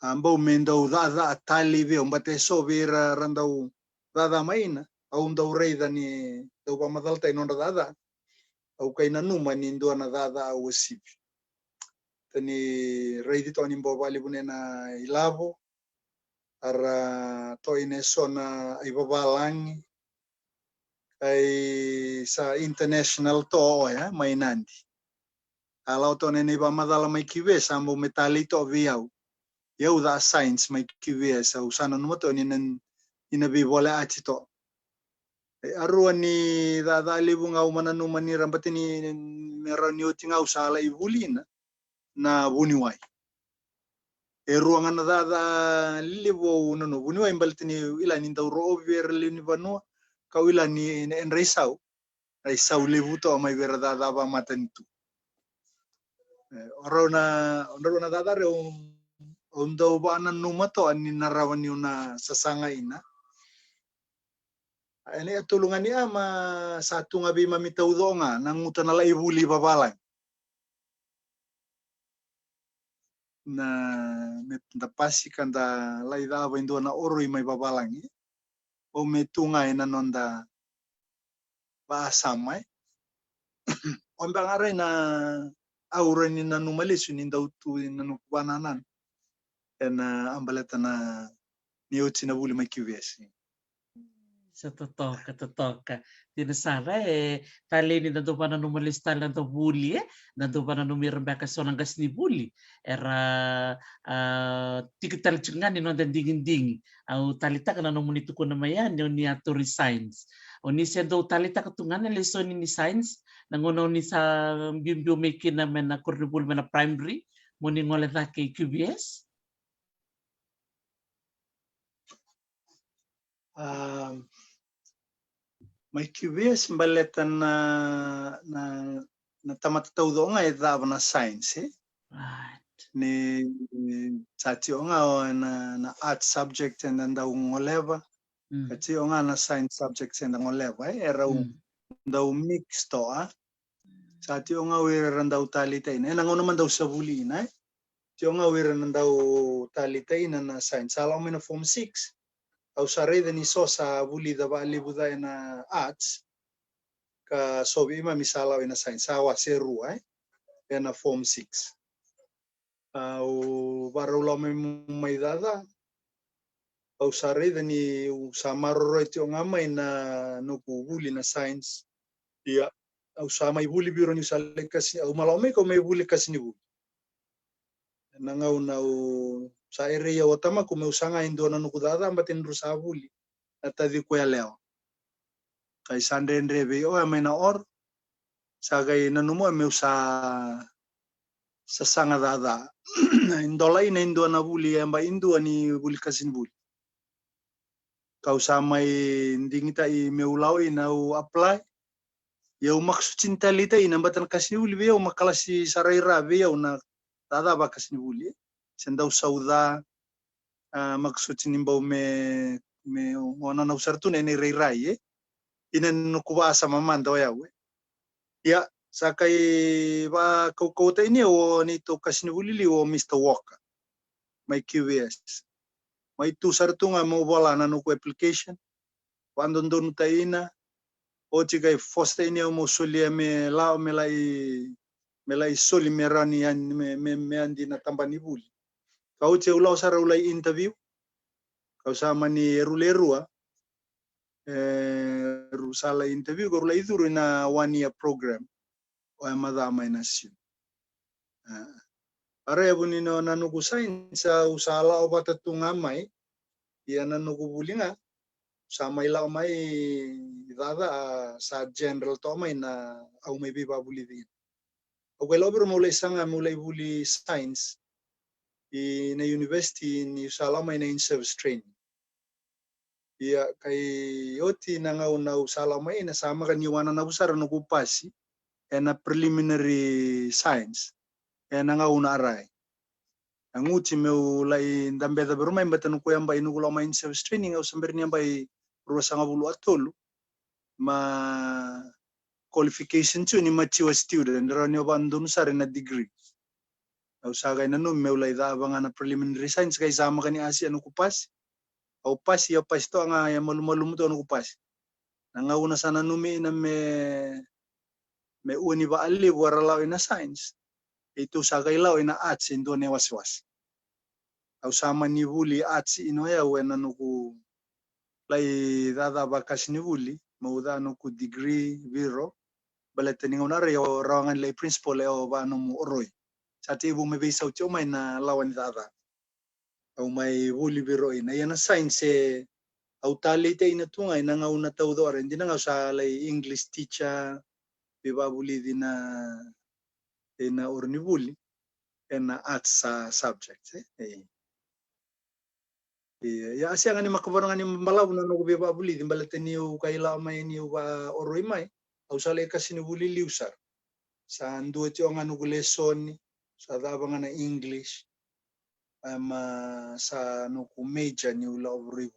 ambao mendau dada talive umbate so vera randau dada maina au ndau reida ni dau ba madalta inonda dada au kaina numa ni ndo na dada au sipi tani reidi to ni mbobali bunena ilavo ara to ine sona ibabalangi ai sa international to ya mainandi alau to nene ba madala mai kiwe sambo metali to viau yau da science mai kiwe sa usana numa to ni ina bi bola atito arua ni da lebu ngau mana numa ni rambati ni merani oti ngau sala ivulina na vuniwai ruangan da lebu no vuniwai baltini ila ni dauro over ni vanua kau ila ni enresau raisau lebu to mai vera da ba Matanitu orona da re ondau bana numa to ani narawani una sasanga ina ini tulungan ni ama satu ngabi mamita udonga nang utanala ivuli babalang na metapasi kanda laida aba indo na oro mai babalang o metunga ina nonda basamai on bangare na aura ni na numalisu ni ndautu na nukbananan na ambaleta na nioti na vuli mai kivesi Sa totoka. Tinasara taleni na dopa na numalista na to vuli na dopa na numirambaka sonangas ni vuli era tikital chungani no dingin au talita kana nomuni tuko na mayan ni atori science oni sendo talita katungana lesson ni science nangono ni sa bimbio making na mena curriculum mena primary moni ngole ta ke QBS mai QBS mbaletan na tamatau donga dava na science right ni tati onga na art subject and nda ngoleva tati onga na science subject and ngoleva era ndau mix to tati onga wera ndau talita ina ngono mandau savuli ina ti onga wera ndau talita ina na science ala mena form 6 au sareda ni sosa vuli da vakalevu da na arts ka sobi ima misala ina science awa seru ena form 6 au barula mai dada au sareda ni samaroro ti ngama ina no vuli na science dia au sama vuli biro ni sale kasi au malome ko mai vuli kasi ni vuli nangau nau sa area otama ko me usanga indo na nukudada ambatin rusa vuli atadi ko ya leo kai sandre ndreve o amena or Sagay nanumo meu sa sanga dada. Indola ina indua na vuli amba indua ni vuli kasin vuli. Kau samai ndingita I meu lau ina u apply. Yau maksud cinta lita ina batan kasin vuli be yau makalasi saraira be yau na dada ba kasin vuli. Sendau sauda maksud cinimbau me ona na usar tu nene reirai ina nukuba sama manda ya we. Ya sakai ba kau ini o ni to kasin vuli li o Mr. Walker. Mai QVS. Mai tu sartunga mau bola na nuku application. Quando ndonu taina o tiga fosta ini o solia me lao me lai soli me rani me andi na tambani vuli. Kau te ulau sara ulai interview. Kau sama ni rulerua rusala interview ko ulai duru na 1 year program. O madama inasio. Are buni no nanuku sainsa usala o batatunga mai ia nanuku vulica sama ilau mai dada sa general to mai na au mai biba vuli din. O quello mulai sanga mulai vuli science na university ni usala mai na in service training. Ia kai oti na ngau na usala mai na sama kan iwana na usara no kupasi na preliminary science na ngau na arai. Anguti meu lai ndambe da berumai mbatan ko yamba inugulo mai in service training au samberni yamba ruwa sanga vulu atolu ma qualification tu ni mature student rani obandun sare na degree au saga ina no meu lai da bangana preliminary science kai sama kani asia no kupas au pas ya pas to nga ya malu-malu to no kupas nga una sana numi na me uni ba ali wara law ina science itu saga ilaw ina arts indo ne waswas au sama ni vuli arts ino ya wena nuku lai dada bakas ni vuli mauda nuku degree viro baletani ngona yo rawangan lai principal o ba no oroi sati ibu me bisa ucio mai na lawan dada au mai vuli viro ina yana science au talite ina tunga ina nga una tau do aren dina nga sa lai English teacher biba vuli dina ina orni vuli ena arts subject ya asia ngani makabaranga ni malau na no biba vuli di baletani u kaila mai ni wa oroi mai au sale kasini vuli liusar sa ndu ti onga no lesson sa daba na English ama sa no ku major ni ula vuli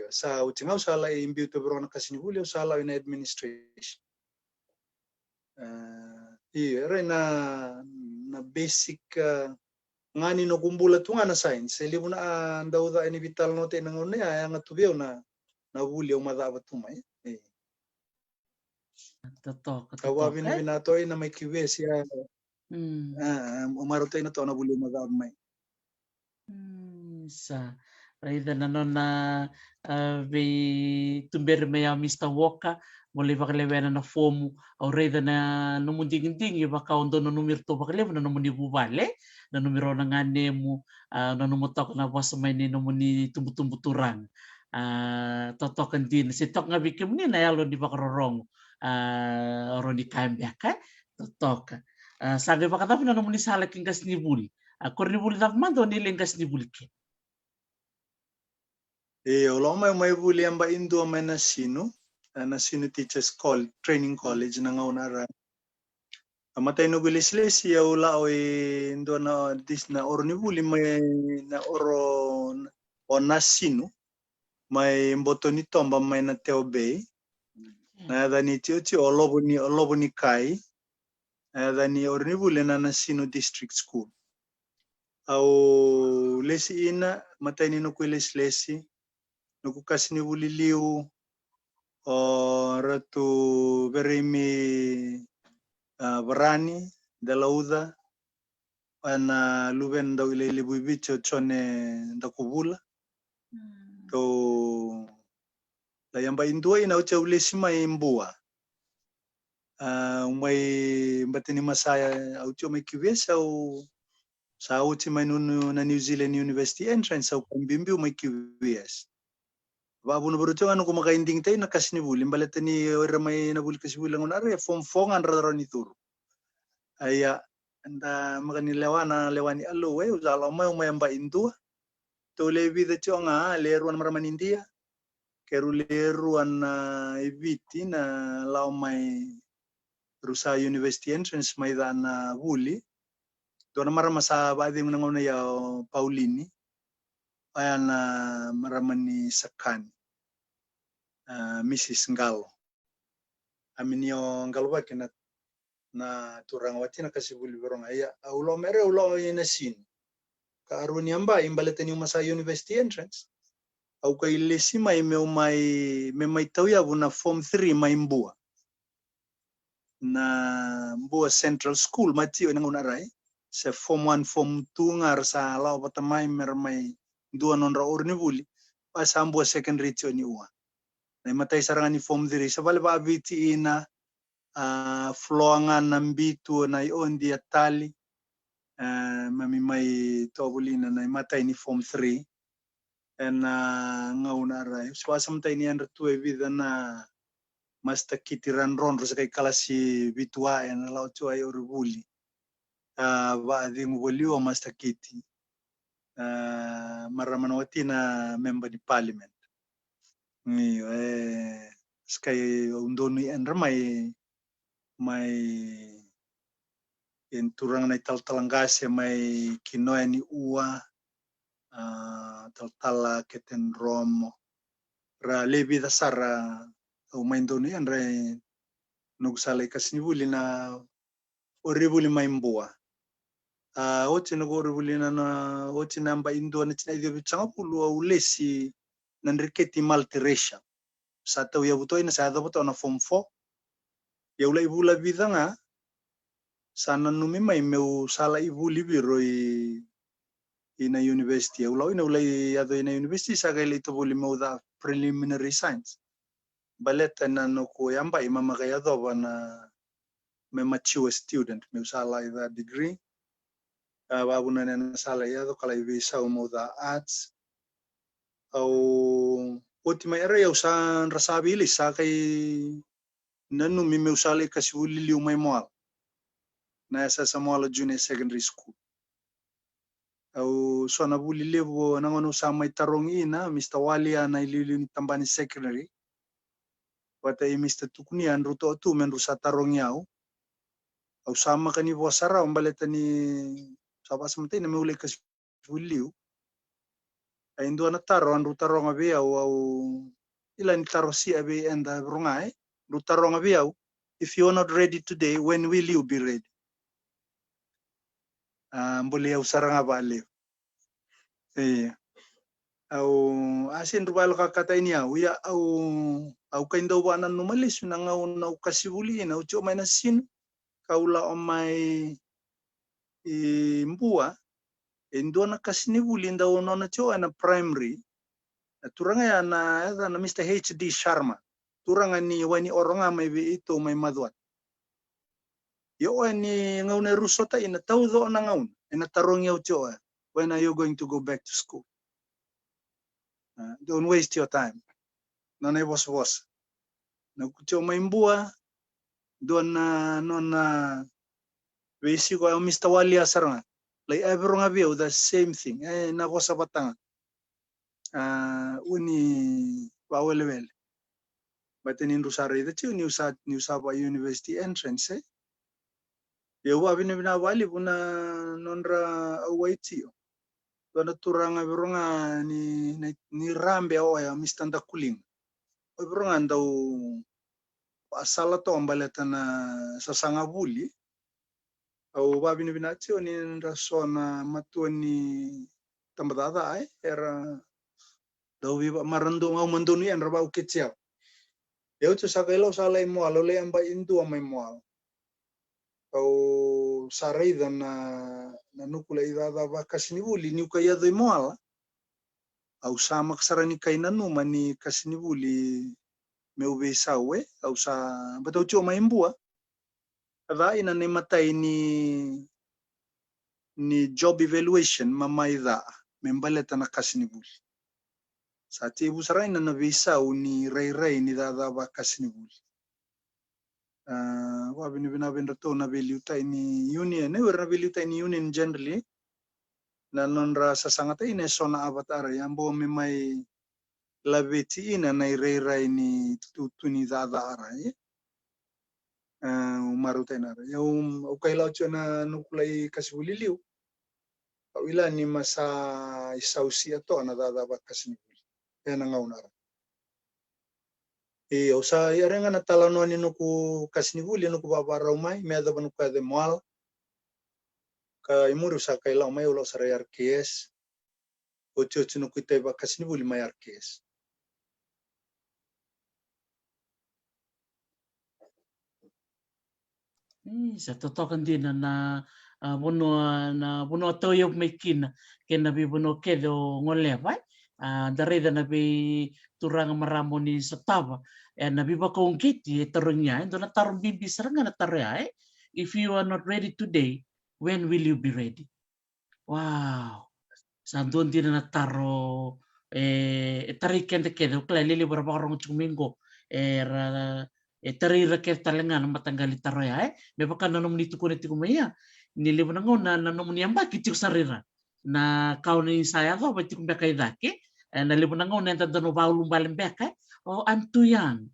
sa utinga usala imbiu to brona kasini vuli usala in administration rena na basic ngani no kumbula tunga na science elibu na ndauda ini Veitalanoa te ngone aya ngatubio na vuli o madava tumai totoka vakavinavinaka to ina mai QVS ya umarote ina to na vuli o madava mai sa raida na nona vi tumbere me a Mr. Walker mo le vakalevu na fomu au raida na no munding-ding vaka ondo no numero to vakalevu na nomuni vuvale na numero na nganemu na numotok na was mai ni nomuni itubutubu turang totokan din si tok nga bikim ni na yalo di vakarorogo oro ni Kemami totoka sabe vakatapu na nomuni sala kingas ni vuli korni vuli tap mando ni lengas ni vuli ke ulo mai vuli amba indo mai na sino teachers training college na ngaunara amatay no gulislesi ya ula o indo na dis na orni vuli mai na oro o nasino mai mboto ni tomba mai na Teo Bay na dani tio o lobo ni kai na dani orni vuli na nasino district school au lesi ina matay ni no kulislesi no kukasini vuli liu o ratu berimi Varani dalauda ana luben daw ile buibicho chone ndakubula to la yamba indua ina ucha ulesi mai mbua mai mbatini masaya aucho mai QVS au sa uchi mai nunu na New Zealand University entrance au kumbimbi mai QVS Babu na berutu anu kumakainding tayo nakasini vuli baleta ni ramai na vuli kasi vuli ngon are fom andra ni turu. Aya anda makanilewana lewani allo we uzala mai amba indua. To levi the chonga leruan maramanindía. Keru leruan eviti na lau mai rusa university entrance mai dana vuli. Dona maramasa baadhi mnangona ya Paulini. Ayana maramani sakani. Mrs. Ngalo. Aminio Ngalo wake na turang wati na kasi vuli berong aya ulo mere ulo ina sin. Ka aruni amba imbaletani umasa university entrance. Au ka ilesi mai mai tauya na form 3 mai mbua. Na mbua central school matio nang unarai. Se form 1 form 2 ngar sa lao patamai mermai dua nonra urni vuli. Pas mbua secondary tio ni ua. Na matai sarangani form 3 sa vale ba abiti ina floangan nambitu na ion dia tali mami mai tobulina na matai ni form 3 and ngauna rai swasam tai ni andra tu vida na masta kitiran ron rosa kai kalasi bitua en lau tu ai orvuli va di ngoliwa masta kiti maramanawati na member di parliament ni skai undoni andra mai en turang na talangase mai kinoa ni ua taltala keten romo ra levi da sara o maindoni andre nugsala kasni vuli na oribuli mai mbua oti na oribuli na oti namba indo na tina idio changa pulu au lesi nanriketi multiracial sata ya buto ina sa dapat na form 4 ya ulai bula bidanga sana numi mai meu sala ibuli biroi ina university ina ulai ado ina university saga ile to buli mau da preliminary science baleta na no ko yamba imama kaya do bana me mature student me sala ida degree babu na na sala ya do kala visa mau da arts au ultima era ya usan rasabili sa kai nanu mi me usale kasi uli liu mai moal na sa samoala junior secondary school au sona vuli levo nangono sa mai tarong ina Mr. Walia na ililin tambani secondary wata Mr. Tukuni andru to tu men rusa tarong yau au sama kani wasara umbaleta ni sabas mate na meule kas vuliu ai ndo na taro andru tarong abe au ilan taro si abe enda brongai ru tarong abe au if you're not ready today when will you be ready mbole au saranga bale au asin rubal kakata ini au ya au kaindo wana numalis na ngau na kasivuli na ucho mai na sin kaula omai mbua endo na kasini vuli nda ono na cho na primary turanga ya na Mr. HD Sharma turanga ni wani oronga mai be ito mai madwat yo ni ngau na rusota ina taudo na ngau ina tarong ya ucho when are you going to go back to school don't waste your time nona was na kucho mai mbua dona nona vesi ko Mr. Walia saranga like everyone have the same thing na ko sa batanga uni bawelewel batenin rusare the chu new Sabah University entrance yo abina wali puna nonra awaitio dona turanga beronga ni rambe ya Mr. Ndakuling beronga ndau asala to ambaleta na sasanga vuli au babini binatio ni rasona matuani tambadada era dawi marando ngau mandoni en rabau kecil eu tu sakelo sala mo alole amba indu amai mo au sarai na nukula idada bakasini vuli ni ukaya do mo au sama kasarani kaina no mani kasini vuli meu besawe au sa batau chu mai mbua ava ina ne matai ni job evaluation mamaida membaleta na kasini vuli Sa tibu saraina na veisau ni rei ni dada vakas ni vuli. Vavinavinaka to na veliuta ini union, na veliuta ini union generally. Na nonra sasangata ina sona avatara yambo memai laveti ina na rei ni tutuni dada ara. Umaruta inara. Yung ukailaw siya na nukulay kasibuliliw. Pawila ni masa isausi ato na dadabat kasibuli. Kaya nangaunara. Usa yarenga na Talanoa ni nuku kasibuli nuku babaraw may meada ba nuku ade moal. Ka imuru sa kailaw may ulo sa rayarkies. Ocho nuku itay ba kasibuli may arkies. Sa totoka dina na bono toyo mekina kena bi bono kedo ngoleva dareda na bi turanga maramo ni satava na bi ba kongkiti tarungnya ndo na tarum bibi seranga na tarea if you are not ready today when will you be ready. Wow, sa doon din na taro tariken de kedo kla lili berapa orang cumingo tari rakyat talengan matanggali taroya me baka nanom nito ko nito kumaya nilibo na ngona nanom ni amba kitik sarira na kau ni saya do ba tikum beka idake na libo na ngona enta no baulum balem beka oh I'm too young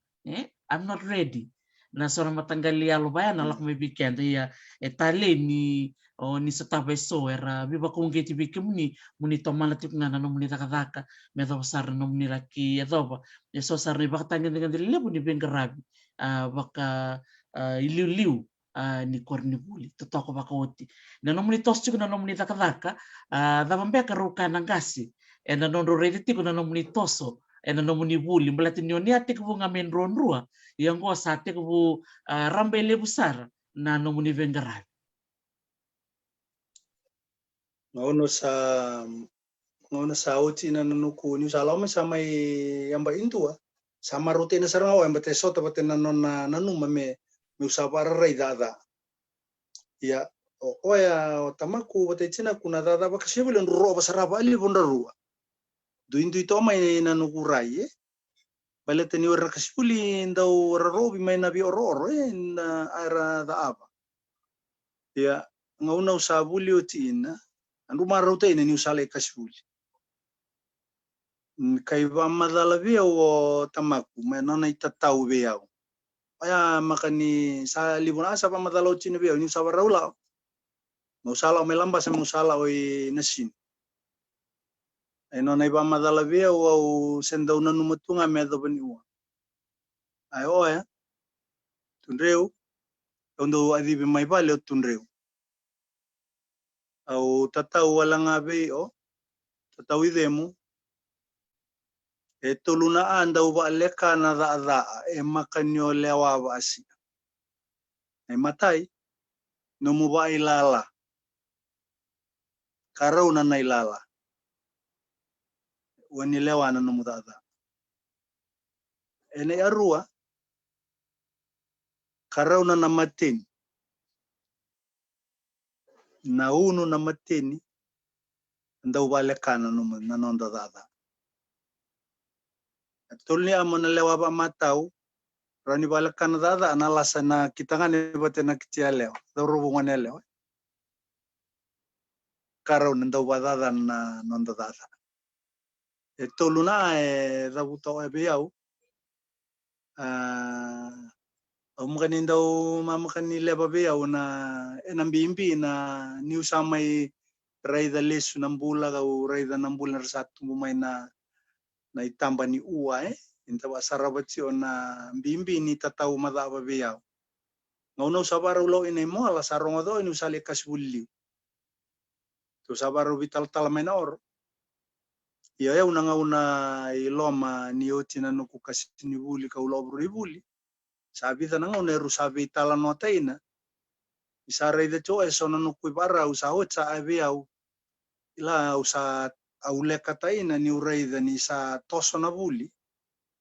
I'm not ready na sora matanggali alo baya na lak me bikendo ya tale ni ni satabe so era biba kung geti bikim ni muni tomala tip nga nanom ni takataka me do sar nom ni laki do so sar ni baka tangen dengan dilibo ni Veiqaravi baka iliu-liu ni korni vuli totoka baka oti na nomuni toschu na nomuni takataka da mambeka ruka nangasi na nondo rediti ko na nomuni toso na nomuni vuli mbelati nioni ate ko nga menron rua yang go sa ate ko rambele busara na nomuni Veiqaravi. Ngono sa oti na nuku ni salome sa may yamba intua. Sama rutina sarang yamba tesota pati nanona nanuma me usapara rai dada. Ya oya tamaku pati china kuna dada bakasibuli nro basaraba ali bondarua. Duindu ito may nanuku rai balete ni ora kasibuli ndau rarobi may nabi oro na ara daaba. Ya ngauna usabuli otina andu marauta ina ni usale kasibuli. Kaiba madalavi o tamaku menona itatau beau. Aya makani sa libuna sa pa matalau chini beau ni sabar raula. Musala o melamba sa musala o nasin. Eno na iba madalavi o senda una numutunga medo baniwa. Ayo ya. Tudreu. Ondo adibi mai bale o Tudreu. Au tatau walanga beo. Tatau idemu. Toluna anda uba leka na da makanyo lewa basi. Matai no muba ilala. Karau na ilala. Wani lewa na no mudada. Ene arua. Karau na mateni. Na uno na mateni. Nda uba leka na nonda dada. Tolni amo na lewa ba matau. Rani balaka na dada analasa na kitangane bate na kitia lewa. Darubungan lewa. Karau nda uba dada na nonda dada. Toluna rabuto beau. Mukani daw mamakani leba beau na enambimbi na niu samay raida lesu ng bula o raida ng bula satu bumay na itamba ni uwa inta ba sarabatyo na bimbi ni tataw madaba beau. Ngaunaw sabaraw lo inay mo ala sarong ado inu sali kasbuli. To sabaraw Veitalanoa na or. Iya una iloma ni oti na nuku kasini vuli ka ulobro ibuli. Sabi ta nang uneru sabi Veitalanoa taina. Isa rei de choe so na nuku ibara usa otsa abiau. Ila usa auleka taina ni urei da ni sa toso na vuli.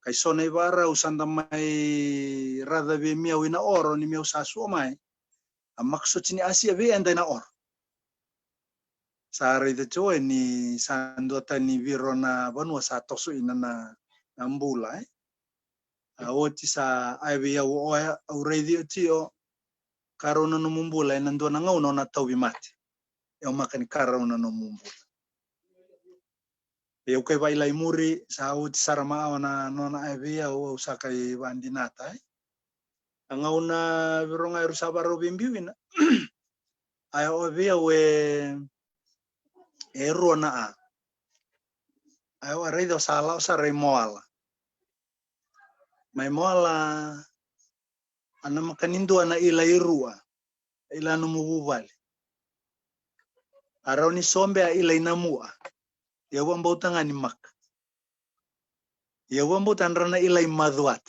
Kay so na ibara usanda may rada be miau ina oro ni miau sa suomai. Ang maksud ni Asia be anda na or. Sa ri de joy ni sandota ni virona banua sa tosu ina na bula o ti sa ai via o radio ti o karona no mumbula ina ndo na ngau no na tau mati e o makani karona no mumbula e o kai vai lai muri sa o ti sarama ona no na ai via o sa kai vandinata ngau na vironga ru sabaro bimbiwina ai o via we e rona a ai o rei do sala o sa rei moala mai moala ana makanindu ana ila irua ila no mubuvale arau ni sombe a ila inamua ya wambau tangani mak ya wambau tanrana ila imaduat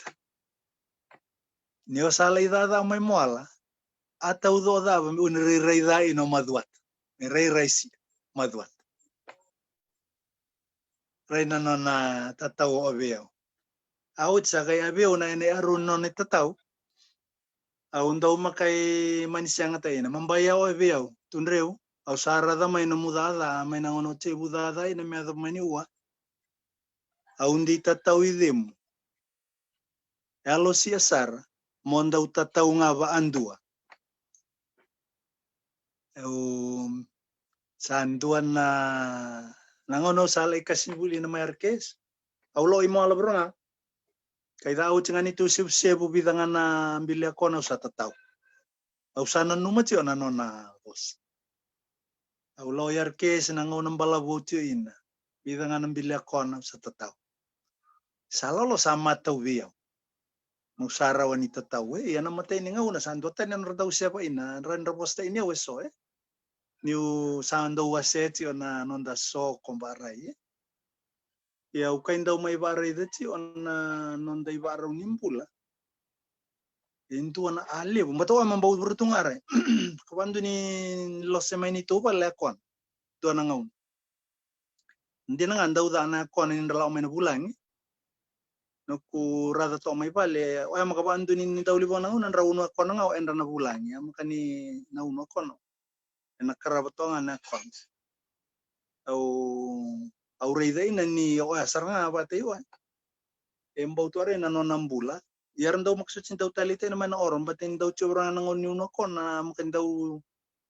ni o sala idada mai moala ata udo da un rei da ino maduat ni rei raisi maduat reina no na tatau o veo au tsa kai aveo na ene aru no ne tatau au ndau makai manisianga ta ina mambaya o veo Tudreu au sara da mai no mudada mai na ono te budada ina me da mani ua au ndi tatau idemu alo Si'a sara monda tatau ngava andua au sanduan na nangono sala ikasibuli na marques au lo imo ala brona kai da au ngani tu sebu bidangana bilia kona usa tatau au sana numa tio na nona bos au lo yarques nangono bala votio ina bidangana bilia kona usa tatau sala lo sama tau via musara wanita tau ya na matay ni ngau na sando tan na daw siya pa ina ran raposta inya weso niu sando waseti na nonda so kombarai ya ukain daw may baray dati na nonda ibaraw nimpula intu na ali bato mambaw bertungare kwando ni los semanito pala kon do na ngau hindi na nga daw da na kon ni dalaw may nabulang naku rada to may pale o ay makabando ni daw libon nangunan rauno ko nga o endra na bulangi makani nauno ko no nakarabato nga na kon au reida ina ni o asar nga bate yo embau to are na nonambula yaran daw maksudin daw talite na man oron batin daw chobra nangon ni uno ko na makan daw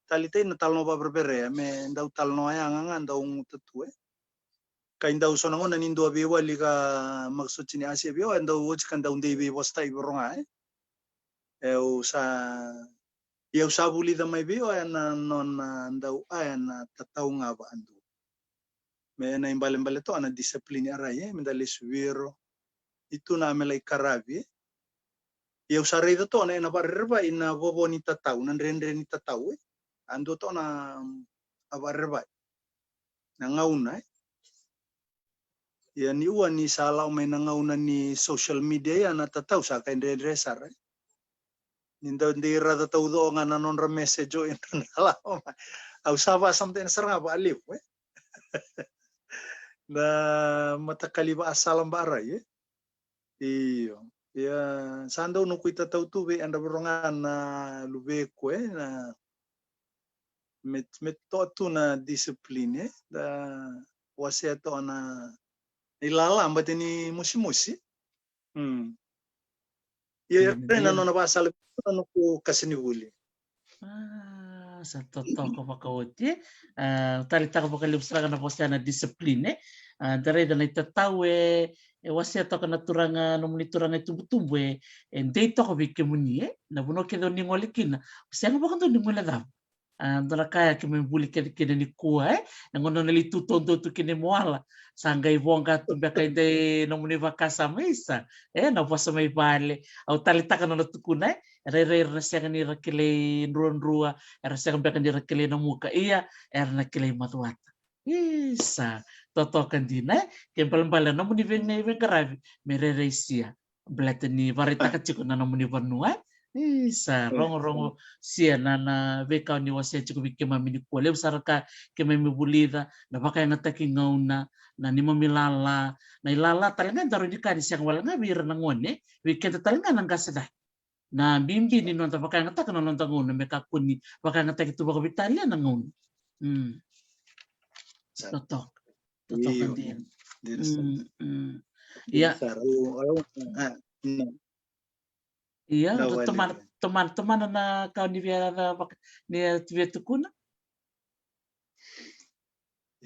talite na talno ba berbere me daw talno ay nga daw tutue kain daw so nangon nanindo abiwa liga maksud sini Asia biwa daw watch kan daw ndebe wasta iboronga eu sa vuli da mai biwa na non daw ay na tatau nga ba ando me na imbale to na disiplin aray mendali suwiro itu na melai karavi eu sa rei to na barreba ina bobo ni tatau nan rendre ni tatau ando to na abarreba na ngauna ya ni ua ni salau may nangauna ni social media ya na tatau sa kain redresar nindaw ndi rada taudo nga nanon ra message o inala au saba something sarang ba alip na matakaliba asalam baray iyo ya sandaw no kuita tatau be anda borongan na lubeko na met to na discipline da waseto na ilala ambate ni musi ya na no na basal no ko kasini vuli sa totoka makauti tali taka vakalevu na posana disipline dare da na itatau wase to kana turanga nomuni turanga itubutubu ndei to ko Kemami na buno ke do ningolikina usanga bakando ningola da andra kaya ke membuli ke ni kua ngono nali tutonto tu kene moala sanga ivonga tumbe ka inde nomuni ivakasala mesa na posa mai vale au tali taka no tukuna re rasanga ni rakele ndrua rasanga beka ni rakele na muka iya na kele matuata isa totoka ndina ke balambala nomuni Veiqaravi merere Si'a blateni varita kachiko na nomuni vanua isa rongo Si'a na veika ni wase chiko Kemami ni kualevu saraka Kemami bulida na baka yang ataki ngauna na ni mamilala na ilala talinga daro di kani siang wala nga bira nangone weekend talinga nang kasada na bimbi ni nonta baka yang ataki nonta ngona meka kuni baka yang ataki tu baka Italia nangona totoka din. Ya. Iya, teman-teman na kau ni via ni via tukuna.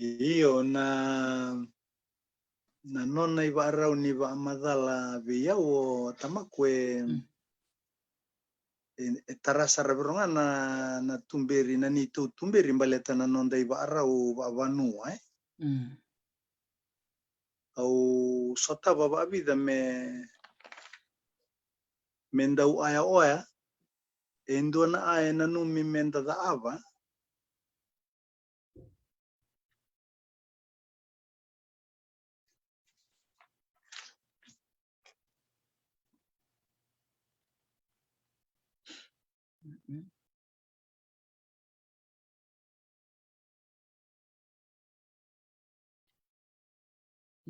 Iyo na nona iba arau ni ba madala via o tamakwe tarasa raberonga na tumberi na ni tu tumberi baleta na nonda iba arau ba vanua au sota baba vida mendau aya oya endo na aya na numi menda da ava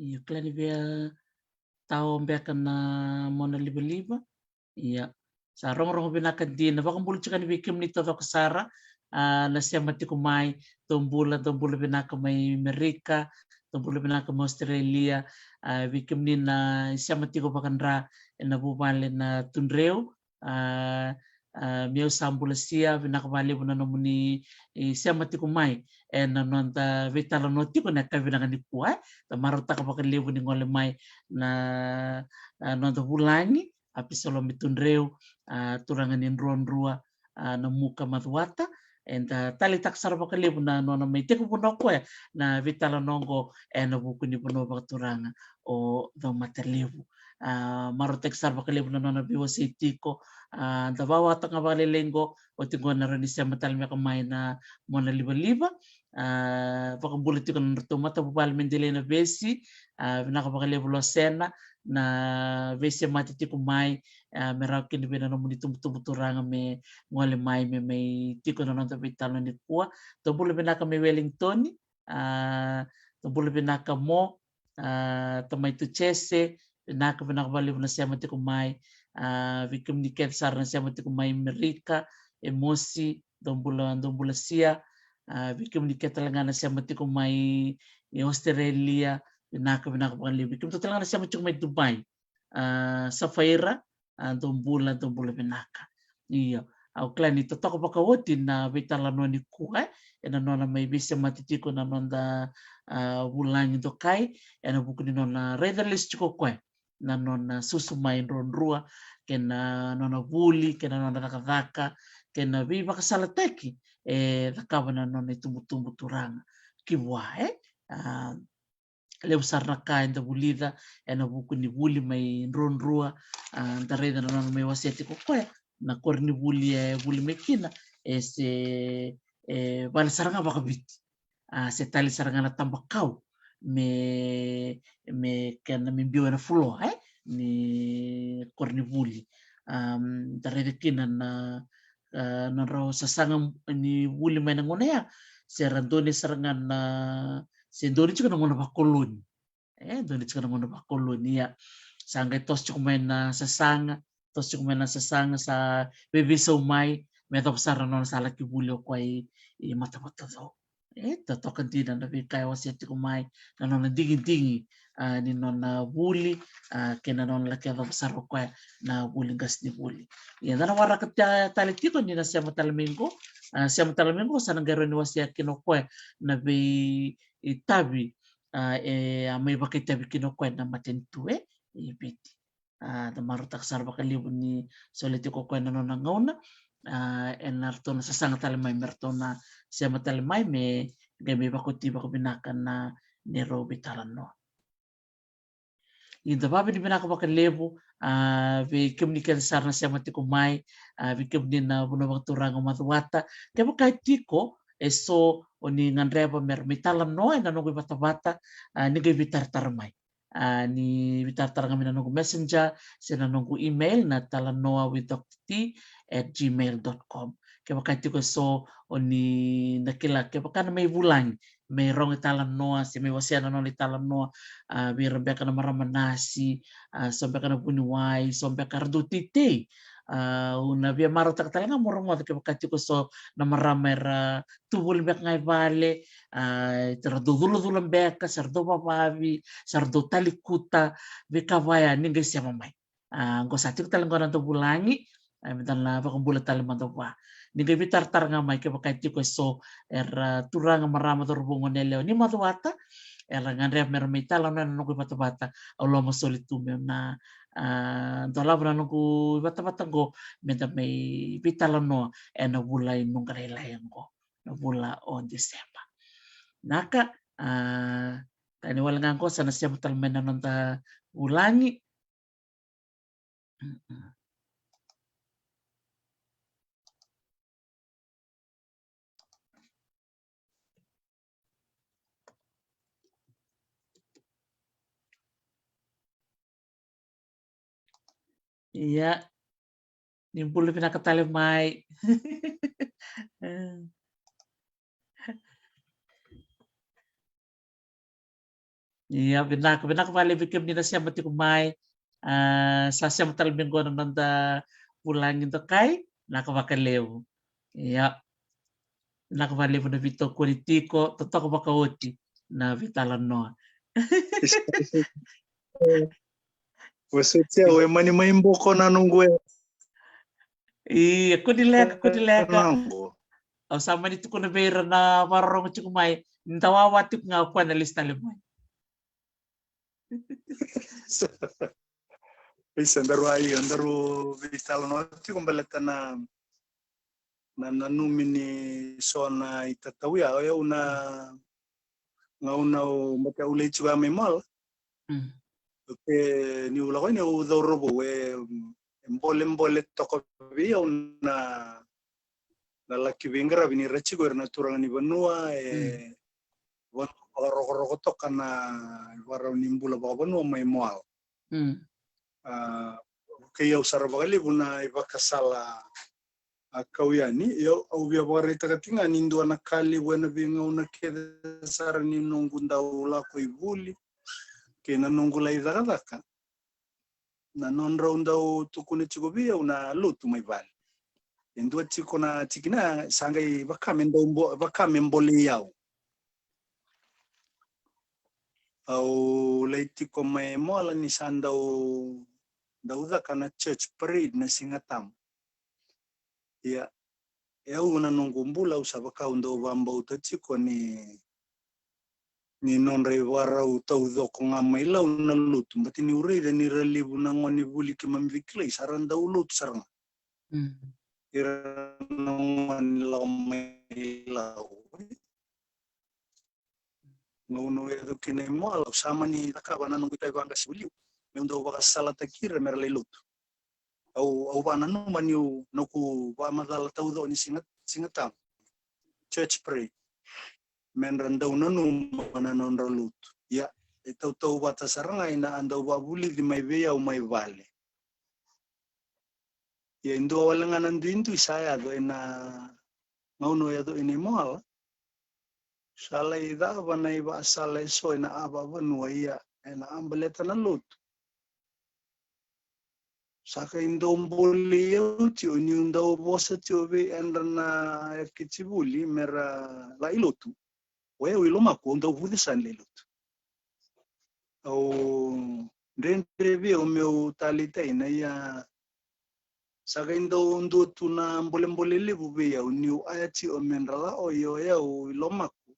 Iya, klani via tau mbeka na mona liba-liba. Iya. Sa rong Vinaka din na bakang bulu chikan vikim ni totoka sara na siya matikumay tombula Vinaka may Amerika, tombula Vinaka may Australia, vikim ni na siya matiko bakandra na bubale na Tudreu, miyaw sambula siya Vinaka vakalevu na nomuni siya matikumay na nonta Veitalanoa tiko na Vinaka ni kuai ta marota ka vakalevu ni ngole mai na nonta vulagi Si'a Apisalome Tudre turangan in ruan-rua na muka madwata and tali taksara vakalevu na nona mai teko punoko na Veitalanoa na buku ni puno turanga o Caumatalevu marotek sar vakalevu na nona veiwasei tiko da bawa tanga valelengo o tingona rani siya matalme kamay na mona liba-liba vakambula tiko na tomata bubal mendele na vesi Vinaka vakalevu YASANA na vesi mati tiko mai merau kini bena nomuni itubutubu turanga me ngole mai me mai tiko na nonta Veitalanoa ni kua tombula Vinaka me Wellington tombula Vinaka mo tamai tu chese Vinaka vakalevu na siya mati ko mai vikim ni sar na siya mati ko mai Amerika emosi tombula siya vikim ni talanga na siya mati ko mai Australia Vinaka vakalevu vikim to talanga na siya mati ko mai Dubai Safaira tombula Vinaka. Iya. Au klani totoka pakawoti na Veitalanoa ni kua na nona mai bisa mati tiko na nonda vulagi tokai na buku ni nona redalis chiko koe na nona susu mai ron-rua kena nona vuli kena nona cakacaka kena ivakasala teki takava na nona itubutubu turanga kiwa lew sarnaka enda vulida na buku ni vuli mai ron-rua tareda na nona mai waseti ko koe na kor ni vuli mai kina se vale saranga vakaviti se tali saranga na tambakau me kena mimbio na fulo ni kor ni vuli tareda kina na ro sasanga ni vuli mai na ngonea se randone saranga na se ndoni chika na ngona vakoloni ndoni chika na ngona vakoloni ya sanga tos chika mai na sasanga sa bebesa umai me to pasara nona sala ki vuli o kwai mata totoka dina na veika waseti ko mai na nona dingi ni nona vuli kena nona laki ava pasara o kwai na vuli gas ni vuli ya dana wara ka tali tiko ni na siya matalamingo sana garo ni wasia kino kwai na vei tabi mai bakai tabi kino kwai na Matanitu ibiti da marota kasar vakalevu ni soleti ko kwai na nona ngauna enartona sasanga talemai mertona siya matalemai me game bakoti vakavinavinaka na nero Veitalanoa. Inda babi ni Vinaka vakalevu vikim ni sar na siya matiko mai vikim ni na buno turanga madwata ke bakai tiko so oni ngandreba mer Veitalanoa na nongo bata ni ge vitar mai ni vitar ngami na nongo messenger sina nongo email na talanoa@gmail.com ke bakai tiko so oni nakila ke bakana mai vulagi mai rong Veitalanoa se mai wasia na non Veitalanoa bi rebeka na maramanasi sampai kana puni wai sampai kardu tite una via maro takatalenga morong ke bakati ko so na maramera tubul mek ngai vale terdo dulu beka sardo papavi sardo talikuta vekavaya ninga siapa mai go sati talenga to bulangi mitan la pa bula talema to pa ninga bitar tar ngamai ke bakati ko so era turanga marama to rubungo nele ni matuata era ngandre mermita la na no ko bata Allah masolitu na Dolabra nuku bata go menta mai Veitalanoa na bula nung karela ko na bula on December. Naka tani walangan ko sana siya talmena nonta ulangi. Iya, nimpul Vinaka tali mai. Iya, Vinaka vale bikim nina siya mati kumai. Sa siya matalmin ko nonta ulangin to kai naka vakalevu. Iya, naka vale na vito politiko totoka bakawoti na Veitalanoa. Você o mani maimbo ko na nungwe. Iya, kudilega. Nango. O sama nito ko na beira na marorong chikumay. Ntawawatik nga ako na lista limay. Isa andaru Veitalanoa ti kumbaleta na numini sona itatawia o una ngauna o maka ulei chuga memal. Ke ni ula ko ni o dorobo we mbole toko via una la Veiqaravi ni rachigo na turanga ni vanua vakarorogo toka na varau ni bula vanua mai moal. Ke eu vakalevu na ivakasala kauiani eu au via vakaraitaki nga ni ndua na kali wena vinga una ke sara ni nongunda ula ko vuli ke na nongula ivakaraitaki na nonra undau tukune chigobia una lutu mai vale endua chiko na chikina sangai vakamembole yao au leitiko mai moala ni sandau dauda kana church parade na singatam ya eu na nongumbula usabaka undau vamba utachiko ni non warau tau doko ngamai lau na lutu mbati ni urida ni relivu na ngoni vuli Kemami viklei saran dau lutu sarang ira ngoni lau mai lau ngono edo kine moala sama ni takabana nungu tai vanga sibuliu me undau ivakasala takira merle lutu au bana no maniu noku wa madala tau do ni singatam church pray men randau nanu mana non ralut ya tau bata saranga ina andau babuli di mai vea o mai vale ya indo walangan andu intu saya do ina ngauno ya do ini moal sala ida bana iba sala so ina aba vanua ya ina ambeleta na lut saka indo mboli ti oni undau bosa ti obe enrana ekitibuli mera la ilotu wewe ilomaku undau vulisan lelut au dentro via o meu talita ina ya saka indo ndo tuna mbole levu via o new ayati o menrala o yo ya o ilomaku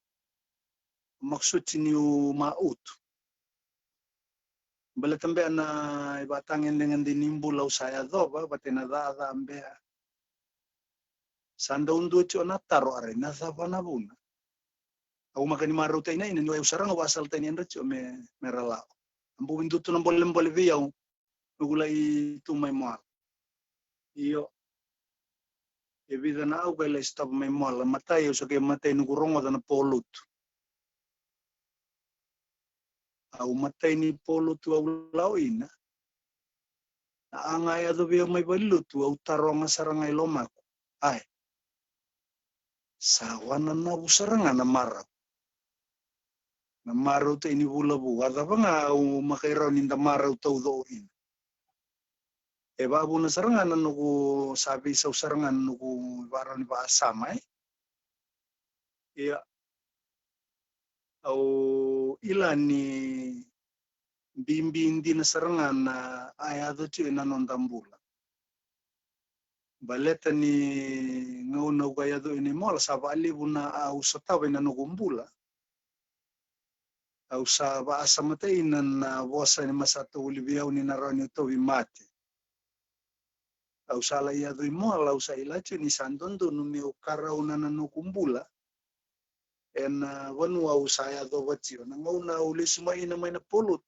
maksuti ni maut bala tambe na ibatangen dengan dinimbulau saya doba batena da ambe sanda undo ti ona taro are na savana buna au makani maruta ina ina no usaranga wasal tani enrecho me merala ambu windu tu mbole via o nugulai tu mai moal iyo e vida na au kala stop mai moal matai o sake matai nugurongo dana polut au matai ni polut au lauina anga ya do via mai balut au taronga saranga ilomaku ai sawana na usaranga na marau te ini bula bu ada banga au makairau ninda marau tau do in E babu na sarangan nuku sabi sa sarangan nuku baran ba samai. Ya au ilani bimbi indi na sarangan na ayado tu ina nondambula. Baleta ni ngauna ugayado ini mola saba alibu na au satawa ina nukumbula. Au saba asamata ina na vosa ni masata ulibiau ni narani utowi mate. Au sala iado imola au sa ilacho ni sandondo numi ukara unana nukumbula. En wanu au sa iado watio. Na ngauna ulisuma ina maina polut.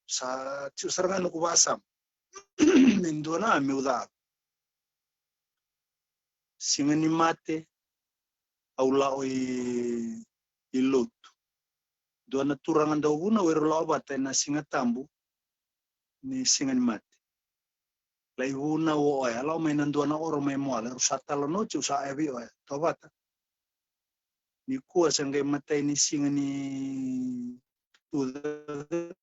Sa tiu sarangan nukubasam. Nindona miudab. Singa ni mate au lao i lotu. Doana turangan daw una wero lao bata na singa tambu ni singa ni mate. Lai una o oya lao may nanduana oro may moala rusata la noche usa ebi oya tobata. Ni kuwa sangay matay ni singa ni Tudreu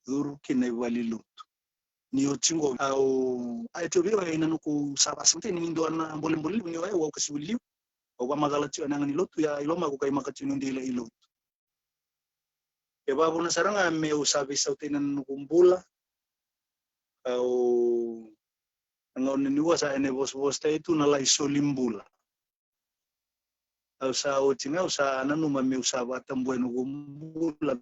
duru kinay walilut. Ni ochingo au aitobio ina nuku sabasante ni ndoana mbole ni oya wa kasibuli o magala tu anangani lotu ya iloma ko kay makatinu ndila ilot. E babu na saranga me usabi sautinan nukumbula au ngon ni wasa ene bos itu na lai solimbula. Au sa o tinga usa nanu me usaba tambo nukumbula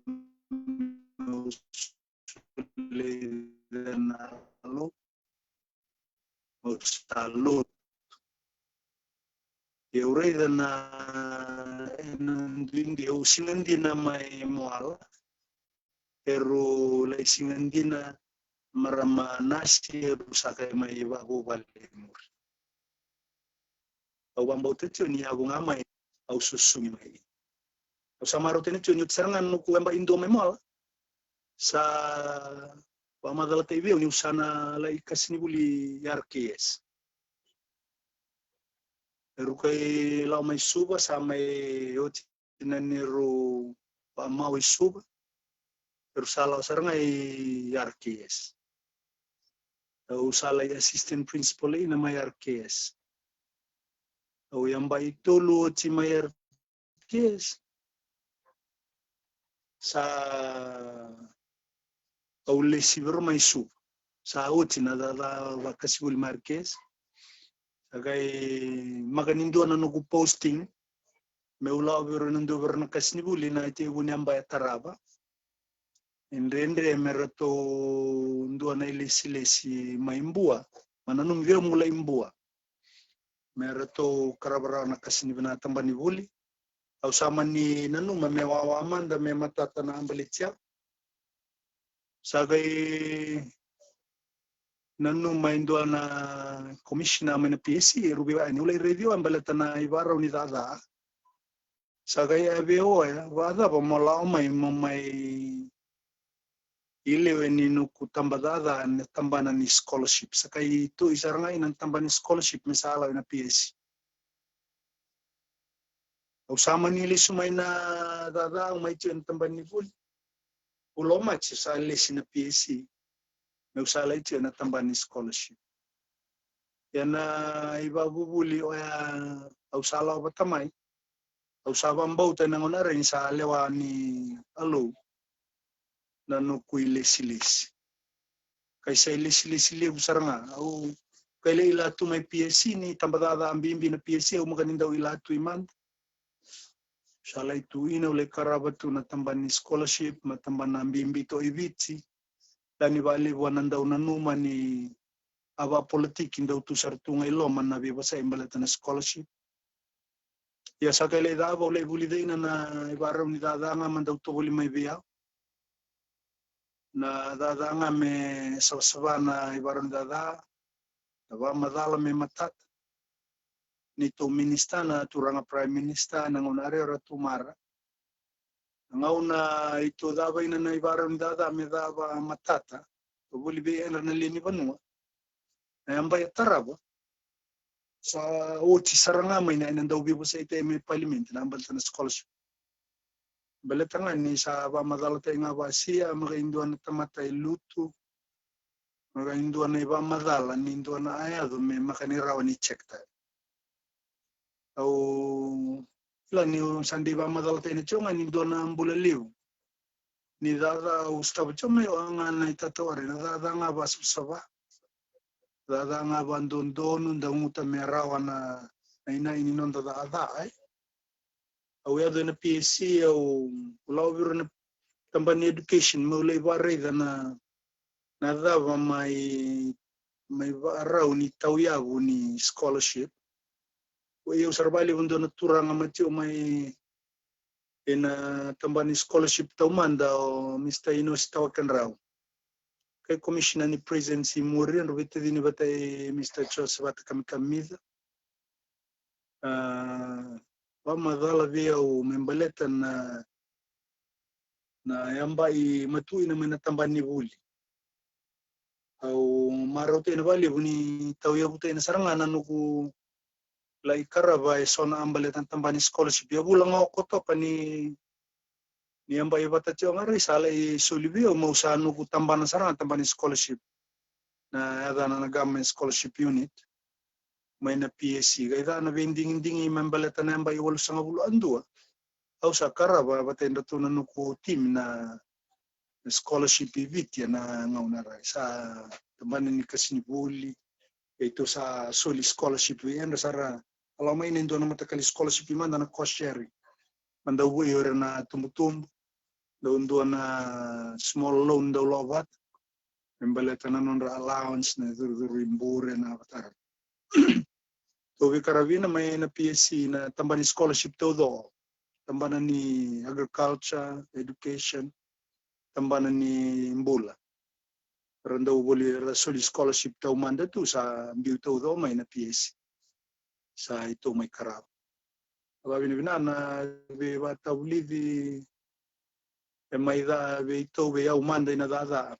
le na lo salud. Eurei na ndingi usinandina mai moala pero la isingandina marama nasi rusaka mai babu balemur au bambau tetio ni abu ngamai au susugi mai au samaro tenetio ni tsarangan nuku amba indo mai moala sa pamadala tv ni usana la ikasini vuli yarkes rukai lau mai suba samai oti naniru pamau suba Rusala saranga yarkes. Usala assistant principal ina mayarkes. Au yamba itolo ti mayarkes. Sa au lesi mai su. Sa oti na da vakasibul markes. Sagai maganindo na nugu posting. Meula vero nando verna kasnibuli na ite unyamba taraba. Ndrendre merato ndua na ilesi maimbua mananum vira mulai imbua merato karabara na kasini bina tambani vuli au sama ni nanuma me wawa amanda me matata na ambalitia sagai nanuma indua na commissioner na PSC rubiwa ani ulai review ambalata na ibara unidada sagai abeo ya wada pa mola mai ilewe ni nuku tambadada na tambana ni scholarship sakai itu isaranga ina tambani scholarship misala ina PSC usama ni lesumai na dada umai tu tambani vuli uloma chi sa lesi na PSC me usala itu na tambani scholarship yana ibabu vuli oya usala batamai usaba mbau tanangona ren sa lewa ni alo na nuku ilesi kaisa ilesi le usaranga au kaile ilatu mai PSC ni tambadada ambimbi na PSC au maganinda ilatu iman sala itu ina ule karabatu na tambani scholarship matambana ambimbi to iviti dani vale wananda unanuma ni aba politik inda utu sartunga iloma na veiwasei mbalata na scholarship ya sakaile da aba ule vulidina na ibara unidada nga manda utobuli mai via na dada nga me sabana ibaron dada aba madala me matat nito minister na turanga prime minister na ngonare ratumara ngauna ito daba ina na ibaron dada me daba matata buli be ena na lini banua na amba ya taraba sa oti saranga mai na ina daw bibo sa ite me parliament na ambal na scholarship Baletangani sa ba madala tenga ba Si'a magainduan tamata ilutu magainduan iba madala ninduan ayado me makanirawa ni cekta au lani sandi ba madala tena chonga ninduan ambula liu ni dada ustaba choma yo ngana itatore na dada nga ba susaba dada nga ba ndondonu ndanguta merawa na ina ini nonda dada ai au yado na PSC au ulawiro na tambani education maulai barida na dava mai varau ni tauyagu ni scholarship o eu sarbali undo na turanga matio mai ina tambani scholarship taumanda o Mr. Inos tawakan rau kai commissioner ni presidency muri ndo vete ni batai Mr. Joseph Kamkamida ba madala via o membaleta na yamba i matui na mena tambani vuli au marote na vali ni tauyagu te na sarangana nuku lai karava sona ambaletan tambani scholarship ya bulang ako to pa ni amba ibata tio ngari sala i solivio mau sanu ku tambana sarang tambani scholarship na ada na government scholarship unit may na PSC kaya na vending ding membaletan amba i walu sanga bulu andua au sa karava batenda tunan ku team na scholarship evit ya na ngauna rai sa tambani ni kasini vuli itu sa soli scholarship enda sara kalau main indo na matakali scholarship manda na cost sharing manda uwe yore na tumbutumbu ndo na small loan do lovat membaleta na nonra allowance na duru imbure na batar to Veiqaravi na may na PSC na tambani scholarship todo tambana ni agriculture education tambana ni bula randa uboli rasoli scholarship tau manda tu sa mbiu todo may na PSC sa ito may karab vakavinavinaka ve vataulivi mai da ve ito ve au manda ina da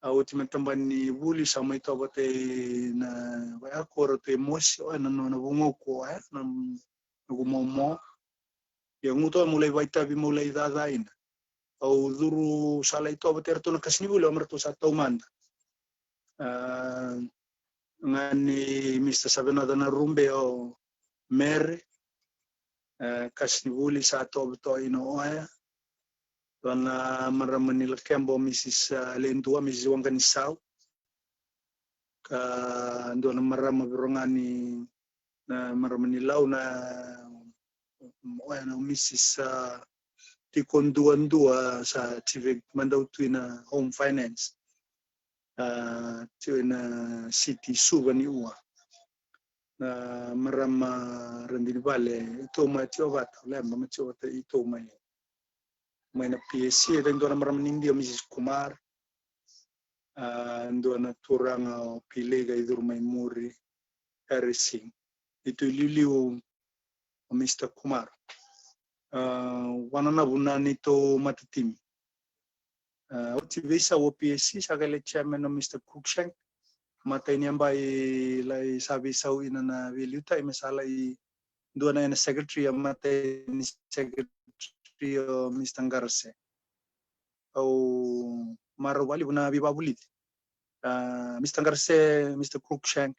au ti tambani vuli sa mai to bate na vai akoro te mosi o na no vungoko na ngumomo ya nguto mulai vai tabi mulai da ina au duru sala ito bate to na kasni vuli amarto sa tau manda ngani Mr. Sabena na rumbe o mere kasni vuli sa to ino oya dona maramanila kembo Mrs. Lentua Mrs. Wanganisau ka dona marama virongani na maramanilau na oya Mrs. Tikonduandua sa tive mandau tuina home finance tuina city subani ua na marama randini vale ito mai tiovata lemba matiovata ito mai na PSC dan dona maramani India Mrs. Kumar dona turanga o pilega idur mai muri everything itu liliu Mr. Kumar wanana bunani to matatimi otivisa o PSC sakale chairman o Mr. Cruikshank mata ini ambai lai sabi sau ina na viliuta imesala i dona ina secretary mata ini secretary o Mr. Ngarse au maro wali buna biba bulit Mr. Ngarse Mr. Cruikshank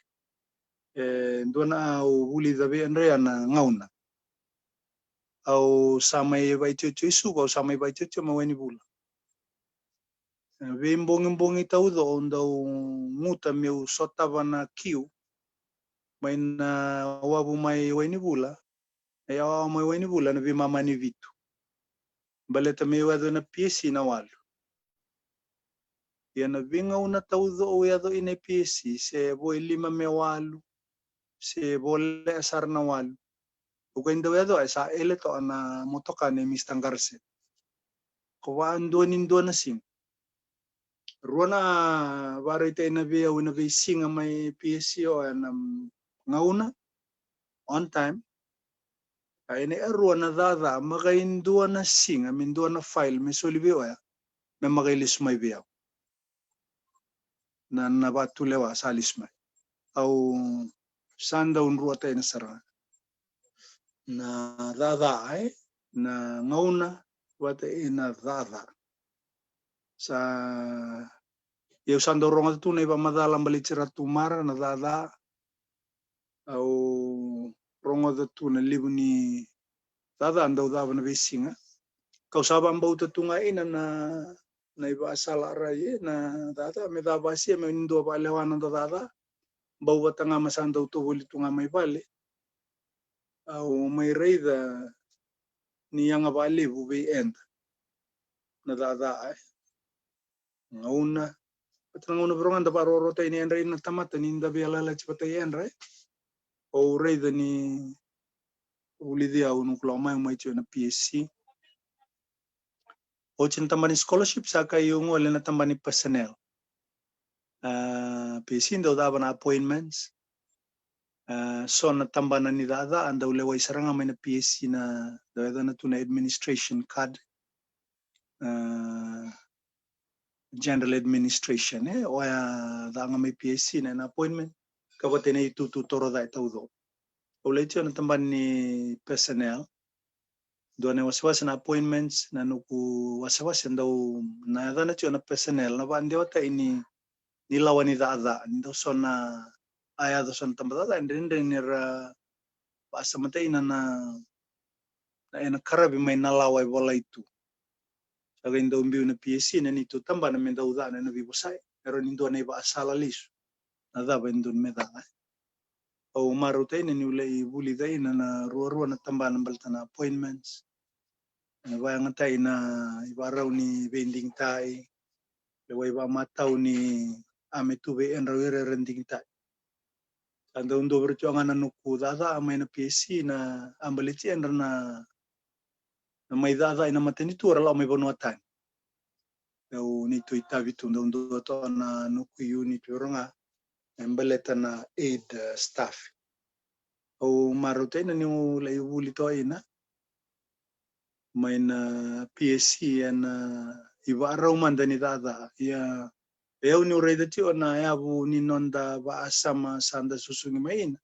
dona au vuli dabe andre na ngauna au samai vaitio isu au samai vaitio maweni bula ve mbongi tau do ndau muta meu sotava na kiu mai na wabu mai weni bula ya mai weni bula na vi mama ni vitu baleta meu ado na PSC na walu ya na vinga una tau do ya do ina PSC se bo 5 me walu se bole asar na walu ukain do ya do sa ele to na motoka ne Mr. Ngarse ko ando nindo na sing ruana varite na via una vi singa mai PSC o na ngauna on time ene ruana dada magain dua na singa min dua na file me solivio ya me magailis mai via na batulewa salis mai au sanda un ruata ina sara na dada na ngauna wata ina dhadha sa eu sando ronga tu na iba madala mbalitira tumara na dhadha au ronga tu na libu ni dhadha andau dhava na vesinga kau saba mbau tatunga ina na ivakasala rai na dhadha me dhava sia me ndo ba lewana ndo dhadha mbau watanga masanda utubuli tunga mai vale au mai reida ni yanga vakalevu ve enda na dhadha ngauna ngauna berongan da baroro ta ini endra ina tamata ni nda bialala chipata endra o reida ni vuli dia unu kulomai mai chio na PSC o chin tambani scholarship saka yung wala na tambani personnel PSC ndo dava na appointments so na tambana ni dada anda lewe saranga mai na PSC na dada na tuna administration card general administration o ya danga mai PSC na appointment kabate na itu toro da taudo o le chio na tambani personnel doane wasiwasi na appointments na nuku wasiwasi ndau na dana chio na personnel na bande wata ini nilawani dada ndo sona aya do son tambada ndende nira basa mata ina na ina karabi mai nalawai bola itu saga indo mbiu na PSC na itu tamba na menda udana na veiwasei pero nindo na ivakasala lisu na dava indo meda au maru tai na niulai vuli dai na rua na tamba na balta na appointments na bayang tai na ibarau ni vending tai lewe ba matau ni ametu be enrawere rending tai anda undo berjuangan nuku dada amai na PSC na ambalici endra na mai dada ina Matanitu ora mai bonuatan eu ni tu itavi tu undo to na nuku unit ronga embaleta na aid staff au marute na ni le vuli to ina mai na PSC na ibarau mandani dada ya eu ni ureda ti ona ya bu ni nonda ba sama sanda susugi mai ina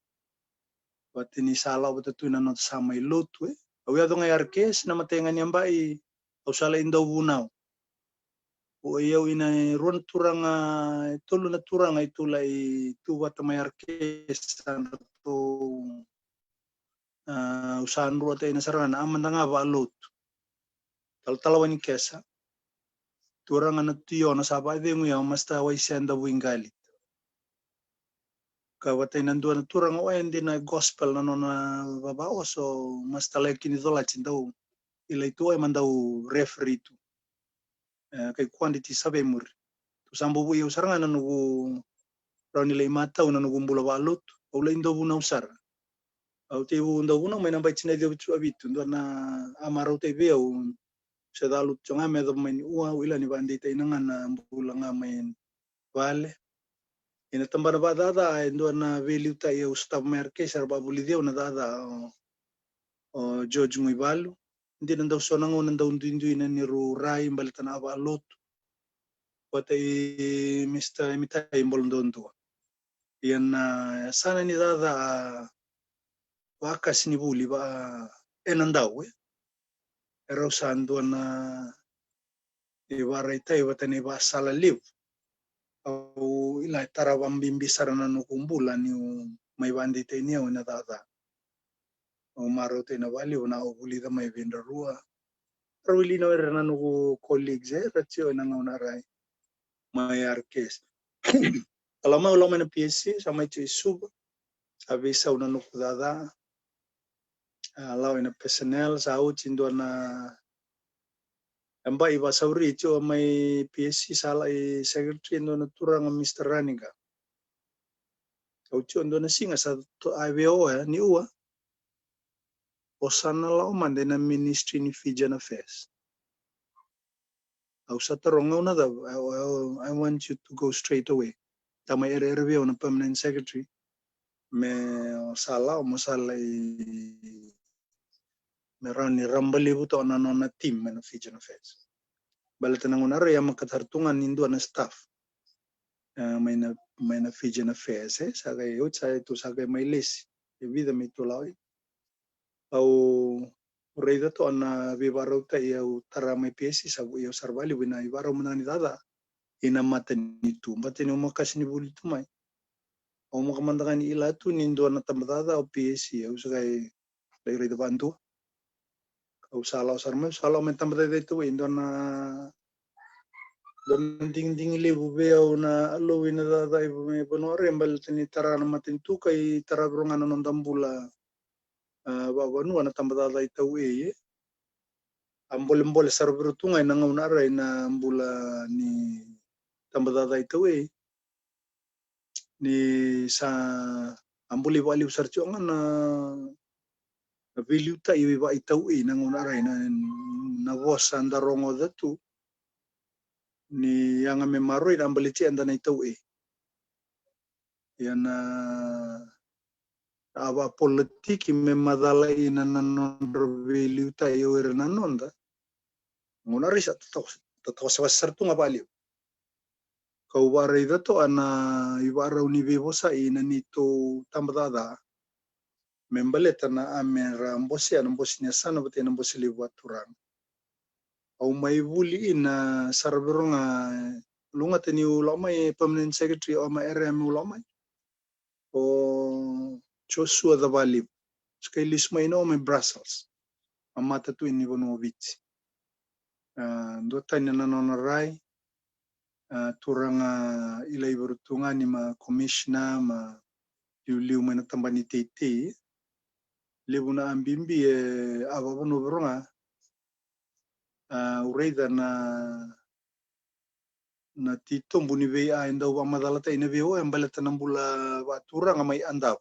watini sala wata tu na not sama ilotu au ya donga yarkes na matenga ni ambai au sala indau bunau o eu ina ruan turanga tolu na turanga itu lai tu wata mai yarkes to usahan ruata ina sarana amandanga ba lot talawani kesa turanga na tiyo na saba vengu ya masta waisenda wingali ka wata ina ndua na turanga o endi na gospel na nona babao so masta lekini dola cindau ila itu ai mandau referee tu kai quantity sabe muri tu sambu bu usaranga na nugu rauni le mata una nugu mbula balut o le indo buna usar au te bu ndo buna mai nambai cina dio bitu abitu ndo na amarau te veo se dalu chonga me do mai ua wila ni bandi te inanga na mbula nga mai vale ina tambana ba dada ndo na value ta eu staff merke sarba buli dio na dada o George Muibalu hindi nandau sonango nandau ndu ina ni rai mbalita na ba lot watai Mr. Mitai mbolondonto yan sana ni dada wakas ni vuli ba enandau era usando na ivaraitai watani ba sala live au ila tarawam bimbisara na nukumbula ni mai bandi te ni na dada o maro te na vali na o vuli da mai vinda rua rawili no era na nuku colleagues ratio na ngona rai mai arkes kalau mau lo na PSC sama itu sub avisa una nuku dada lao ina personnel sau cindo na amba iba sauri itu mai PSC sala i secretary no na turang Mr. Raninga au cindo na singa sa to IVO ni ua osana lao mande na ministry ni Fijian Affairs au sa taronga una da I want you to go straight away tama RRV na permanent secretary me sala o masala i merani rambali buto na nona team na Fijian Affairs balata nanguna re yang makatartungan nindo na staff may na Fijian Affairs saga yo sa itu saga may list vida may tulay au Ureda to ana vivarau ta eu taramai pesi sabu eu sarvali wina ivarau menani dada ina Matanitu bateni uma kasini vuli tumai o makamandakan ila tu nindo na tambadada o pesi eu sagai lai reda bantu au salau sarmai salau men tambadada itu indo na dan ding lewu beo na alo ina dada ibu me bonore embal teni tarana Matanitu kai tarabrungan non dambula babanu ana tambadada itu ye ambole sarabrutunga ina ngaunara ina ambula ni tambadada itu ni sa ambuli wali usar chonga na value ta iwi wa itau na ngaunara ina na vosa ndarongo datu ni yang ame maro ina ambali chi anda na itau yana ava politiki me madala ina nanondro value ta iwi nanonda ngaunara isa tatau sebasar tu ngapali kau warai dato ana iwara univevosai ina nito tambadada membaleta na amera mbosi ana mbosi ni sana bate na mbosi lewa turang au mai vuli ina sarabronga lunga teni ulama permanent secretary o ma RM ulama o Joshua the Valley skai lisma ina o mai Brussels amata tu ini Bonovic do tanya nanona rai turanga ila iburutunga ni ma commissioner ma liu mana tambani tete lebuna ambimbi ababono bronga ureida na tito mbuni vei ainda wa madalata ina veo embaleta nambula watura ngamai andau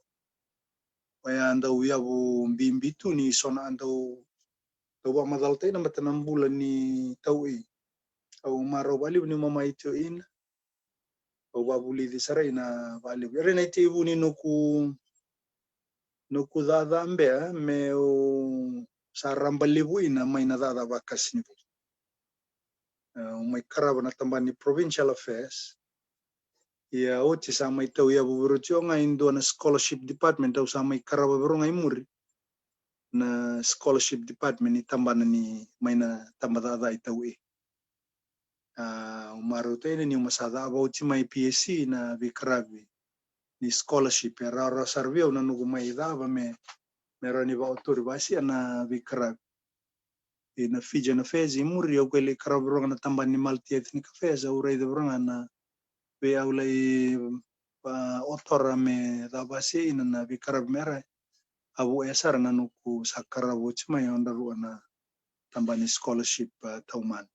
waya andau ya bu mbimbi tu ni sona andau wa madalata ina mata nambula ni taui au maro bali ni mama itu in au babuli di sarai na bali re na ite ibu ni nuku dada ambe me o sarambalibu ina mai na dada bakas ni mai karaba na tambani provincial affairs ya oti sama itau ya buburucio nga indo na scholarship department au sama karaba bero nga imuri na scholarship department ni tambana ni mai na tambada itau umaru te ni masada about mai PSC na Veiqaravi ni scholarship ya rara sarvio na nugu mai dava me merani ba autori basi na Veiqaravi na Fiji na Fezi imuri au kwele karaba bero na tambani multi ethnic affairs au rei de bero na be au lai otora me dabasi ina na Veiqaravi mera abu esar na nuku sakara wuchma yonda ruana tambani scholarship tauman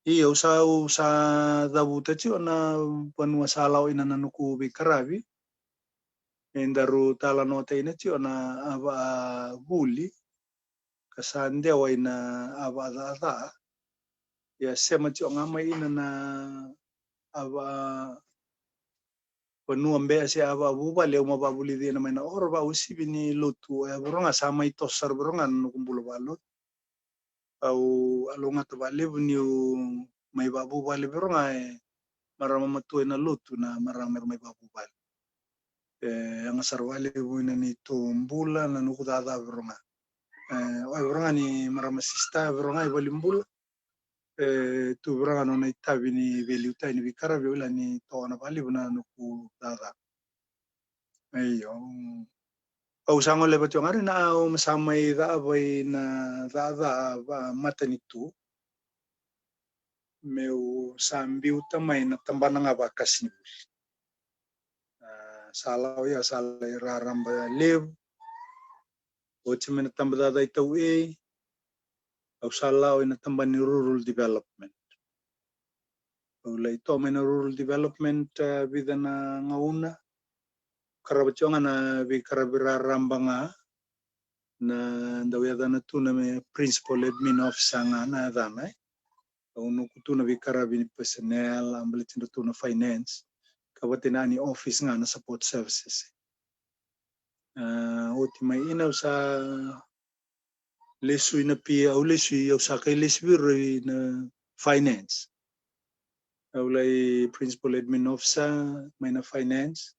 iya usa dabuta ci ona panua salau ina na nuku Veiqaravi endaru Veitalanoa ina ci ona ava vuli kasandewa ina ava dada ya sema ci ngama ina na ava panua mbe si ava buba leo mababuli dina maina orba usibi ni lutu bronga sama itosar bronga nukumbulu balot au alonga to balevu ni mai babu bale bronga marama matu na lutu na marama mai babu bale ang sarwale buina ni tumbula na nuku dada bronga bronga ni marama sista bronga ibalimbula tu bronga no na itabi ni veliuta ni Veiqaravi ula ni to na bale buna nuku dada ayo au sango le batong ari na au masamai da vai na da Matanitu meu sambiu tamai na tambana nga bakas ni salau ya salai raramba lew o chimena tambada da itau au salau ina tambani rural development au lai to mena rural development bidana ngauna karabaconga na Veiqaravi raramba nga na ndaw yadana tu na me principal admin officer nga na dana unu kutu na Veiqaravi ni personnel ambalitin tu na finance kabatina ni office nga na support services oti mai ina usa lesu ina pia au lesu usa kai lesu na finance au lai principal admin officer mai na finance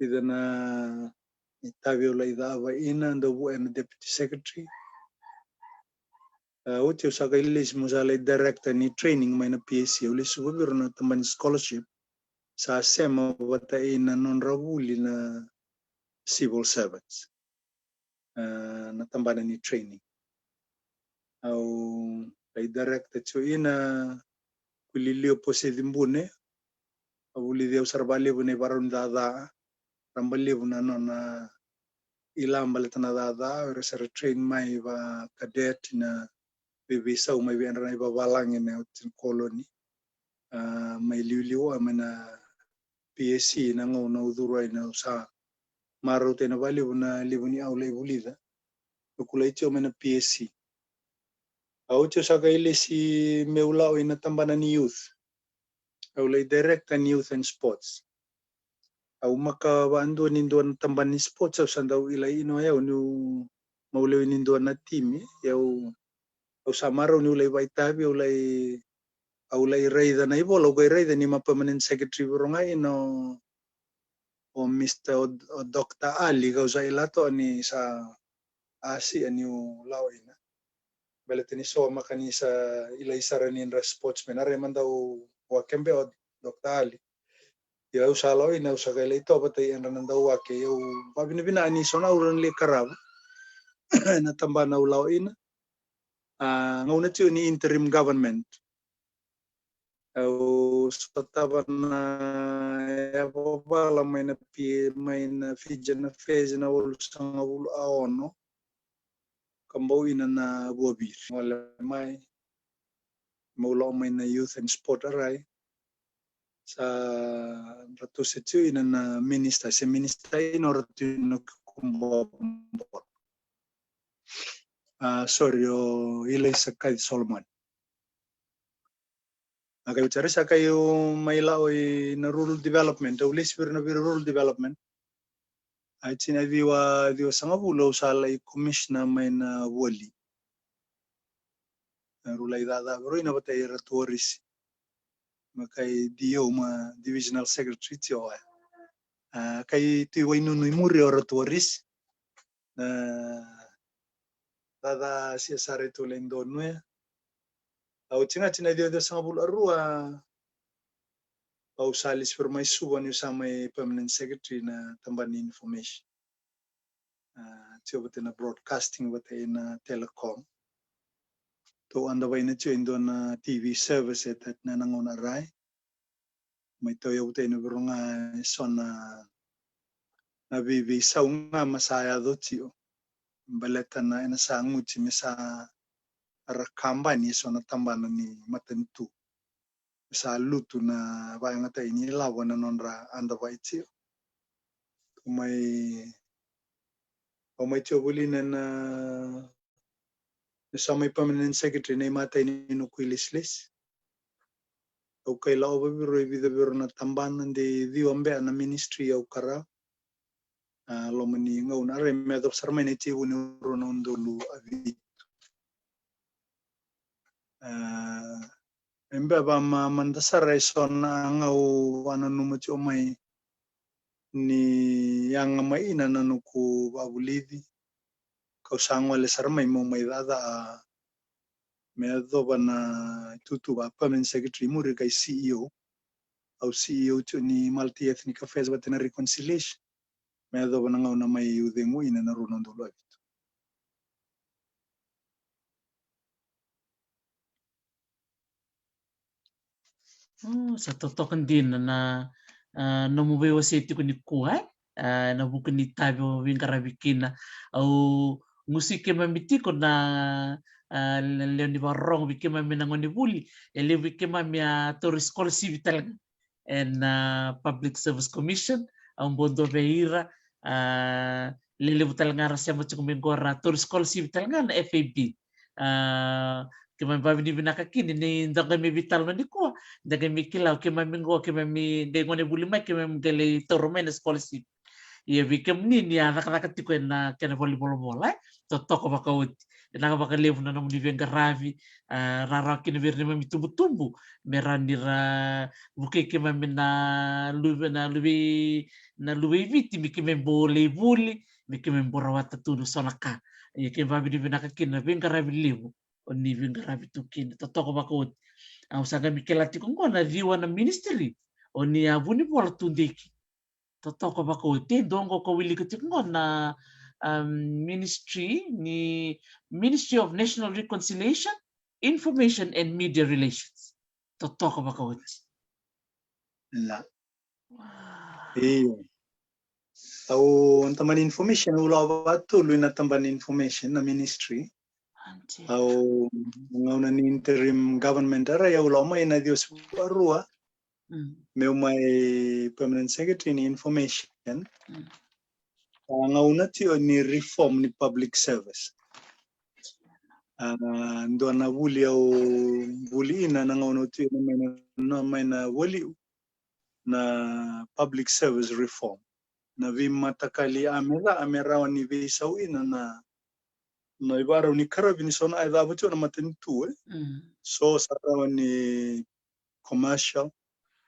idana itavi ulai dava ina ndo bu and deputy secretary Uti saka ilis musala director ni training may na PSC ulis subiro na tamban scholarship sa sema batain na non-ravuli na civil servants na tambanan ni training. Au ay director cho ina kulilio po si dimbune avuli dia usarbalevu ne barun dada rambalevu na non ilam balatana dada resara train mai va cadet na bebisa umai bianra iba balang ne utin koloni mai liuliu amena PSC na ngau na udurai na usa maru tena balevu na livuni au le vulida ukulai cho mena PSC au cho saka ile si meulao ina tambana ni youth au le direct and youth and sports au maka bandu ninduan tamban ni sports au sandau ila ino ya unu mauleu ninduan na timi yau au samaro ni ulai Vaitavi au lai raida na ibo lo raida ni ma permanent secretary burongai no o Mr. o Dr. Ali kau sa ilato ni sa asi ani lao ina beleteni so makani sa ila isara ni sportsman are mandau wa kembe o Dr. Ali ya usalo ina usagala ito patay ang nandaw wake yo pabinibina ani sona uran le karab na tamba na ulaw ina ngauna tiyo ni interim government au sotaba na ya bala may na fijan na fez na ulusang ulu aono kambaw ina na bobir wala may maulaw may na youth and sport aray sa ratu setu ina na minister se minister ino ratu no kumbor sorry o ilay sa kay Solomon kayo bicara sa kayo may laoy na rural development ulis pero na rural development ay sinabiwa sa ngabulo sa lay commission na may na wuli rulay dada pero ina batay ratuoris makay dio ma divisional secretary tiyo kay tiway nunoy muri o ratuoris na dada siya sare to lendon no au tinga dio sa ngabulo arua au salis per may suban yung sa may permanent secretary na tamban information tiyo batay na broadcasting batay na telecom to andaway na tiyo indo na TV service at na nangunaray may toyo batay na biro nga son na nabibisaw nga masaya do tiyo balatan na inasangu tiyo sa rakamba ni son na tambanan ni Matanitu sa luto na bayang atay nilawan na nonra andaway tiyo may tiyo buli na sa may permanent secretary na imatay ni Nukuilislis. O kay lao ba biro ibida na tambanan de diwambe na ministry au kara. Lomani ngaw na rin may adopsar may niti unuro na undulu avit. Embe ba mandasar reson na ngaw numacho may ni yang may ina nanuku babulidi. Kausang wala sarmay mo may dada may adoba na itutubu permanent secretary muri kay CEO au CEO to ni multi-ethnic affairs but na reconciliation may adoba na ngaw na may udengu ina na runon dulo ito. Sa totokan din na veiwasei ko ni kuhay na bukan ni tabi Veiqaravi kina au musik Kemami tiko na leo ni warong Kemami na ngoni vuli leo Kemami tourist scholarship talaga and public service commission ang bondo veira lelebu talaga rasya mo chukumi gora tourist scholarship talaga na FAB Kemami vakavinavinaka kini ni ndanga mi Veitalanoa ni ko ndanga mi kilau Kemami ngo Kemami ngone vuli mai Kemami gale taura mai na scholarship ia Kemami ni anak-anak tiko na kena volleyball bola totoka bakauti na vakalevu na nomuni Veiqaravi rara kini verni mami itubutubu meranira buke Kemami na luwe viti mi Kemami boleh vuli mi Kemami borawata tunu saka ia Kemami Vinaka kini Veiqaravi lewu o ni Veiqaravi tukin totoka bakot au sanga mikelati ko na viwa na ministry o ni avuni pola tundiki totoka bakot te dongo ko wili ko na ministry ni Ministry of National Reconciliation, Information and Media Relations. Totoka bakot. La. Iyo. Au tamban information ulawa tuloy na tamban information na ministry. Au ngauna ni interim government ara ya ulawa may na Dios arua. Meu may permanent secretary ni information. Ngauna tiyo ni reform ni public service. Ndo na vuli au vuli ina na ngauna tiyo na may na vuli na public service reform. Na vimatakali amerawa ni veisau ina na ibaraw ni Karavi ni sona ay dapat na Matanitu so saraw ni commercial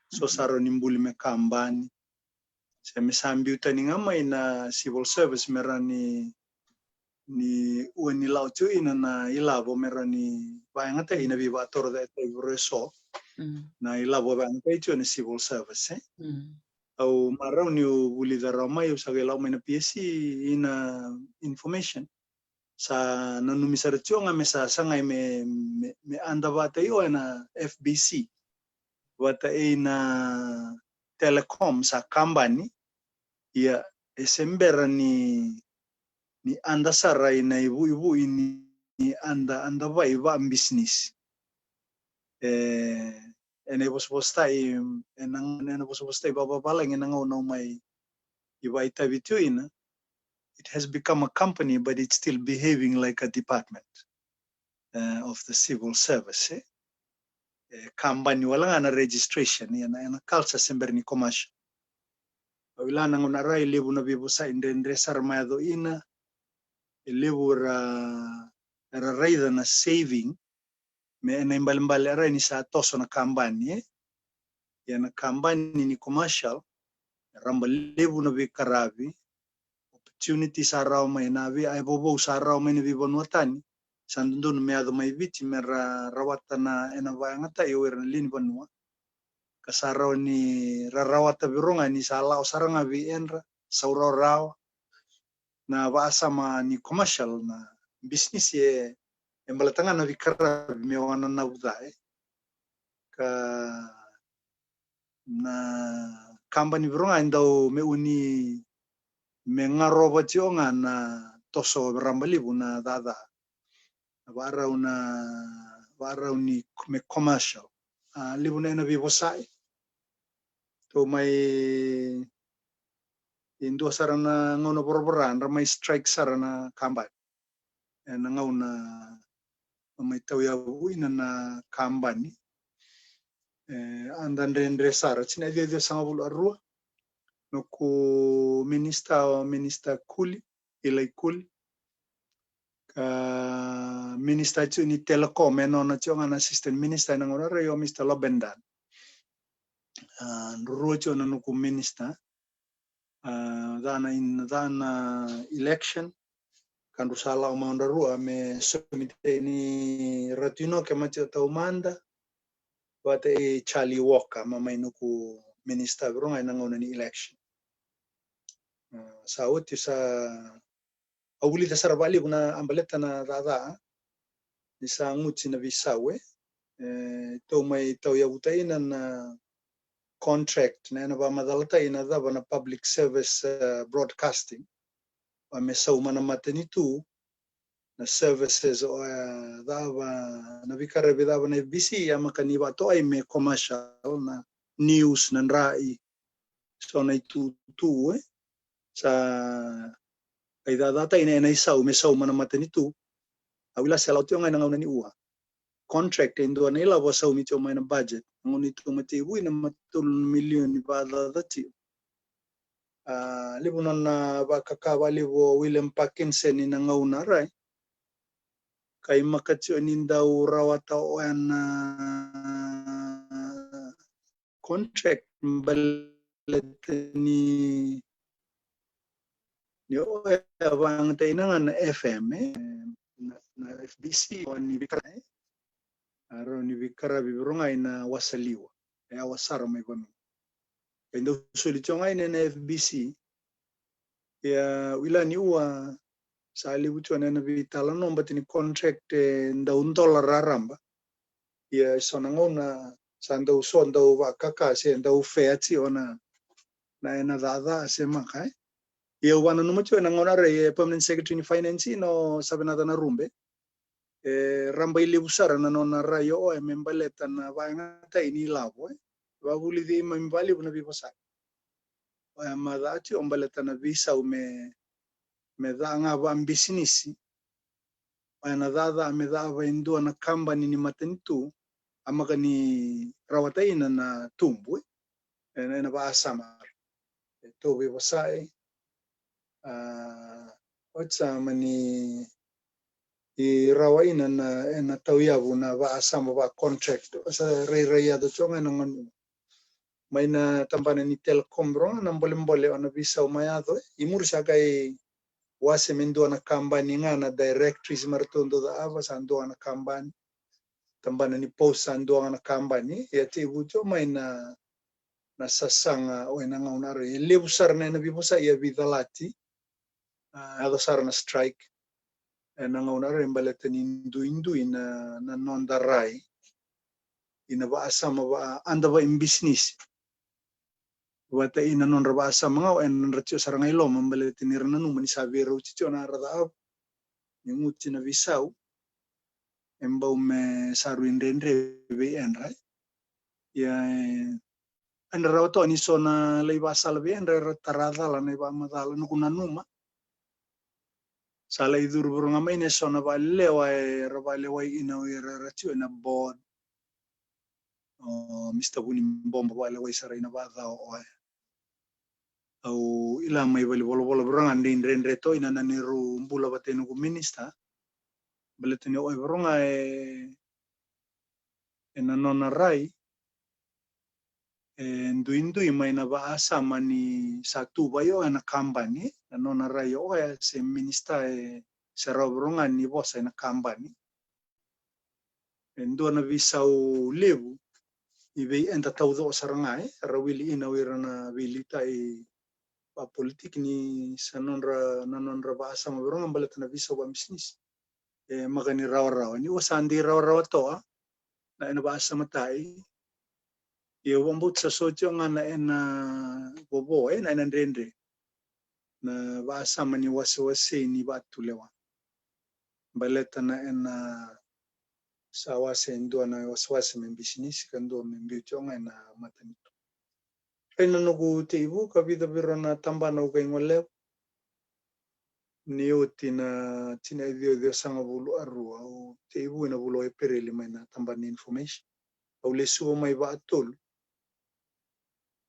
so saraw ni buli me kambani sa misambi utani ngamay na civil service merani ni uani lautu ina na ilabo merani bayangata ina viva toro da reso na ilabo bayangata itu ni civil service au maraw ni vuli darama yu sagelaw may na PSC ina information sa nanumisarcio nga mesa sangay me anda bata yo na FBC wata na telecom sa company ya esembera ni anda saray na ibu ni anda ba iba ang business ene pospostai enang pospostai babalang enang no may iba itabityo ina. It has become a company, but it's still behaving like a department of the civil service. Company wala nga na registration yan kalsa sember ni commercial. Wala nang unaray lebu na bibo sa indendre sarmado ina lebu ra raida na saving me na imbalimbali aray ni sa toso na company yan na company ni commercial ramba lebu na Veiqaravi opportunity sa raw may navi ay bobo sa raw may nabibanwatan sandun may ado may biti mera rawata na enavayangata iwer na linbanwa kasaraw ni rarawata birunga ni salao saranga vi enra sauraw raw na baasama ni commercial na business ye embalatangan na Veiqaravi me wana na udae ka na company birunga indaw me uni mengaroba tionga na toso rambalibu na dada waraw ni me commercial libu na veiwasei to may indo sarana ngona borboran may strike sarana kambat na ngona may tawyabu ina na kambani andan rendre sara china dia sangabul arua no ku minister kuli ilay kuli minister chu ni telecom na chu nga assistant minister ng rayo Mr. Lobendan ruo chu na ku minister dana election kan rusala umaunda rua me submite ni ratino ke macho taumanda wate Charlie Walker mamay no ku minister bro nga nangona ni election sa uti sa awuli ta sarabali kuna ambaleta na dada ni sa ngutsi na visawe to may tawyabutai na contract na ba madalata ina da na public service broadcasting wa mesaw man Matanitu na services o da na Veiqaravi da na FBC ama kaniwa to ay me commercial na news na rai so na itubutubu sa ay data ina isaw mesaw man Matanitu awila selaw tiyo nga nangaw na ni uwa contract indo na ila wasaw mityo may na budget ngunit tumatibu ina matulong milyon iba dati libo na vakavalivo William Parkinson ni nangaw na ray kay makatyo nindaw rawata o na contract balet ni o abang tayo na FM na FBC o ni Veiqaravi aro ni Veiqaravi bronga ina wasaliwa ya wasara mai banu endo suli chonga ina na FBC ya wilani uwa sali buchwana na Veitalanoa batini contract $1 raramba ya sonangona sanda usonda vakaka se nda ufeati ona na ena dada se makai ya wana numacho na ngona re permanent secretary ni finance no sabenata na rumbe ramba ile busara na nona rayo o membaleta na vangata ini lavo va vuli di membali buna veiwasei madati ombaleta na visa me danga va business ana dada me dava indua na company ni Matanitu amaka ni rawataina na tumbu na va samar to veiwasei otsa mani I rawaina na tauyavu na va asama va contract sa rei ado chonga na ngon maina tambana ni telecom bro na mbole ona visa umayado imur sakai wase mendo na kambani ngana directories martondo da ava sando na kambani tambana ni post sando na kambani ya tibu cho maina na sasanga o na ngona re lebu sarna na veiwasei ya vidalati ado sarna strike na ngona re mbaleta ni indu na nonda rai ina ba asama ba anda ba in business wata ina non ba asama ngau en ratio saranga ilo mbaleta ni rana numani savero chicho na rada ni nguti na visau embau me saru indendre be en rai ya en rawato ni sona leibasala be en tarada la ne ba madala nukuna numa sala idur burunga maine sona ba lewa ina ratio na board Mr. Buni Mbomba wale waisara ina badha au ila mai bali bolo bronga ndendre to ina naniru mbula batenu ku minister baleteni o bronga ena nona rai ndu mai na ba asama ni satu bayo na kambani na nona rai o se minister sera bronga ni bosa ina kambani ndo na visau lewu ibe enta taudo sarangai rawili ina wirana vilita pa politik ni nanonra ba asama bronga balet na visa wa business magani rawa ni wasandi rawa toa na ina ba asama tai ye wambut sa sojo ngana ena bobo na ina ndendre na ba asama ni wase ni ba tulewa balet na ena sawase ndo na waswase men business kando men biutonga na Matanitu ena nugu teibu kabida birona tambana uga ingole ni tina idio sanga bulu aru au teibu ina bulu pereli maina tambani information au lesu mai ba atul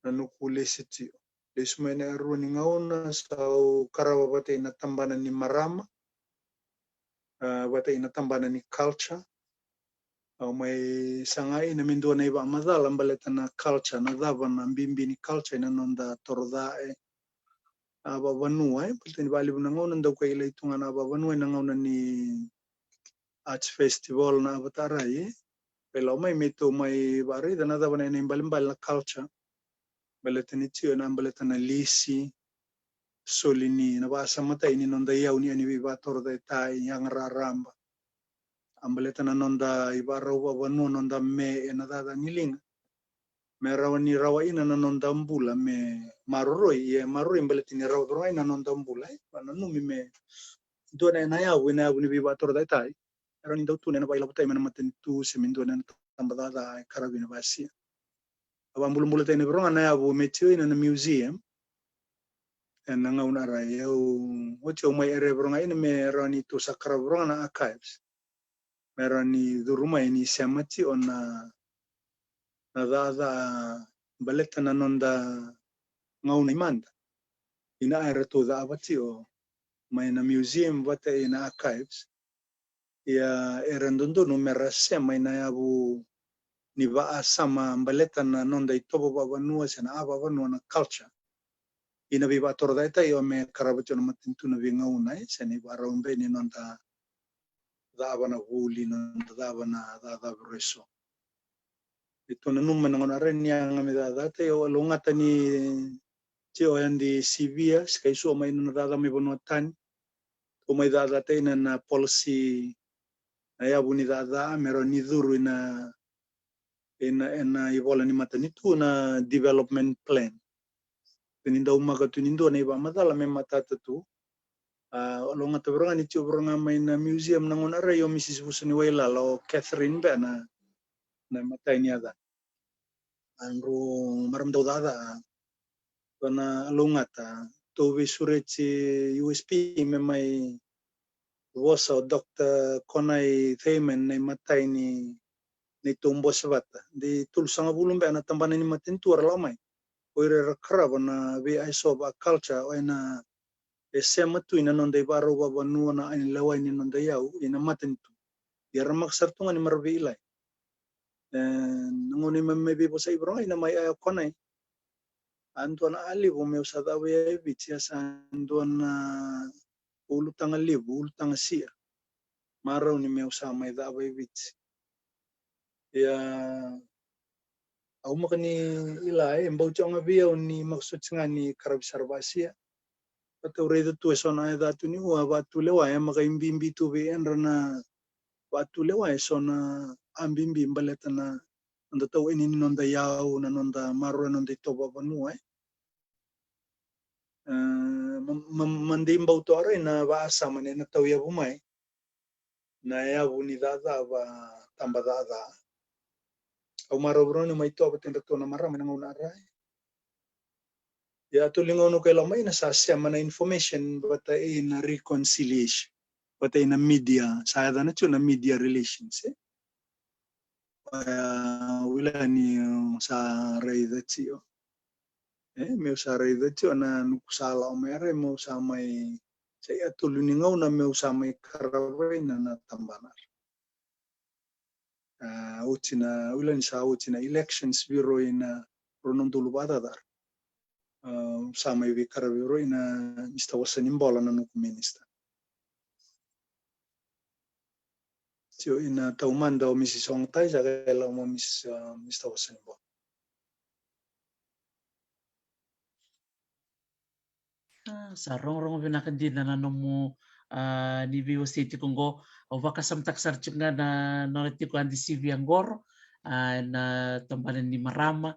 na nuku lesiti lesu mai na aru ni ngauna sau karawa bate ina tambana ni marama bate ina tambana ni culture au mai sanga ina mindua na iba madala mbaleta na culture na dava na mbimbi ni culture ina nonda torodae aba vanua pulteni bali bunangona ndau kai ile tunga na aba vanua na ngona ni arts festival na abatarai pela mai meto mai bari dana da bana ni mbalimbali na culture baleteni tio na baletana lisi solini na basa mata ini nonda yau ni ani ba toroda tai yang raramba ambaletana nonda ibara wa vanua nonda me na da nilinga me rawani rawa ina na nonda mbula me maroroi mbaletini rawa roa ina nonda mbula na numi me dona na ya wina ni biba tor dai tai era ni dautu na baila putai mana Matanitu se mindo na tambada da karabina basia aba mbulu tene bronga na ya metio ina na museum na ngauna ra eu ocho mai ere bronga ina me rani to sakra bronga na archives me rani duruma ini siamati ona na da baleta na nonda ngauna imanda ina era to da abatio mai na museum bata ina archives ya erandondo numera sema ina yabu ni ba asama baleta na nonda itobo baba nua sana aba vanua na culture ina biba torda ita yo me karabacho na Matanitu na vinga una sana ba raumbe ni nonda dava na vuli na dava na dava breso itu na numa na ngona ren yang me dada te o longata ni tio andi sivia skai so mai na dada me bonotan o mai dada te na policy na ya buni dada mero ni duru ina ibola ni Matanitu na development plan peninda umaga tunindo na iba madala me matata tu longa tabranga ni tio branga mai na museum na ngona re yo Mrs. Busuni Wela lo Catherine be na matai ni ada andro maram dada na longata to be sureci USP me mai wosa Dr. Konai Themen na matai ni tombo sabata di tulsanga bulum be na tambana ni Matanitu arlamai oire rakara na VISO of culture o na sema tu ina nonda ibaro baba nuwa na ani lewe ni nonda yau ina Matanitu ya ramak sartunga ni marbi ilai ngoni mebi bosa ibro ina mai ayo konai antuan ali bo me usada we bicia sanduan ulu tanga libu ulu tanga Si'a marau ni me usama ida we bici ya au makani ilai mbau chonga bia ni maksud ngani karabisar basia atau redo tu sona ida tu ni wa batu lewa ya maka imbimbi tu be enrana batu lewa sona ambimbi mbaletana nda tau ini nonda yau na nonda maru nonda toba banua mandimbau to are na bahasa mane na tau ya bumai na ya buni dada ba tamba dada au maru bro ni mai to batenda to na mara menang una rai ya tu lingo no kela mai na sa mana information bata in reconciliation bata in media sa da na chuna media relations wila ni sa rai da tio me sa rai da tio na nukusala o mere mo sa mai saya tuluningau na me sa mai karawe na tambanar utina wila ni sa utina elections bureau ina ronon tulu bata dar sa mai Veiqaravi bureau ina mista wasanimbola na nuku minister tio ina taumanda o misi songtai sa kela mo mista wasanimbola sa rong Vinaka di na nanomu ni veiwasei tikungo o vakasam taksar cunga na nonetiku andi sivi angor na tambanan ni marama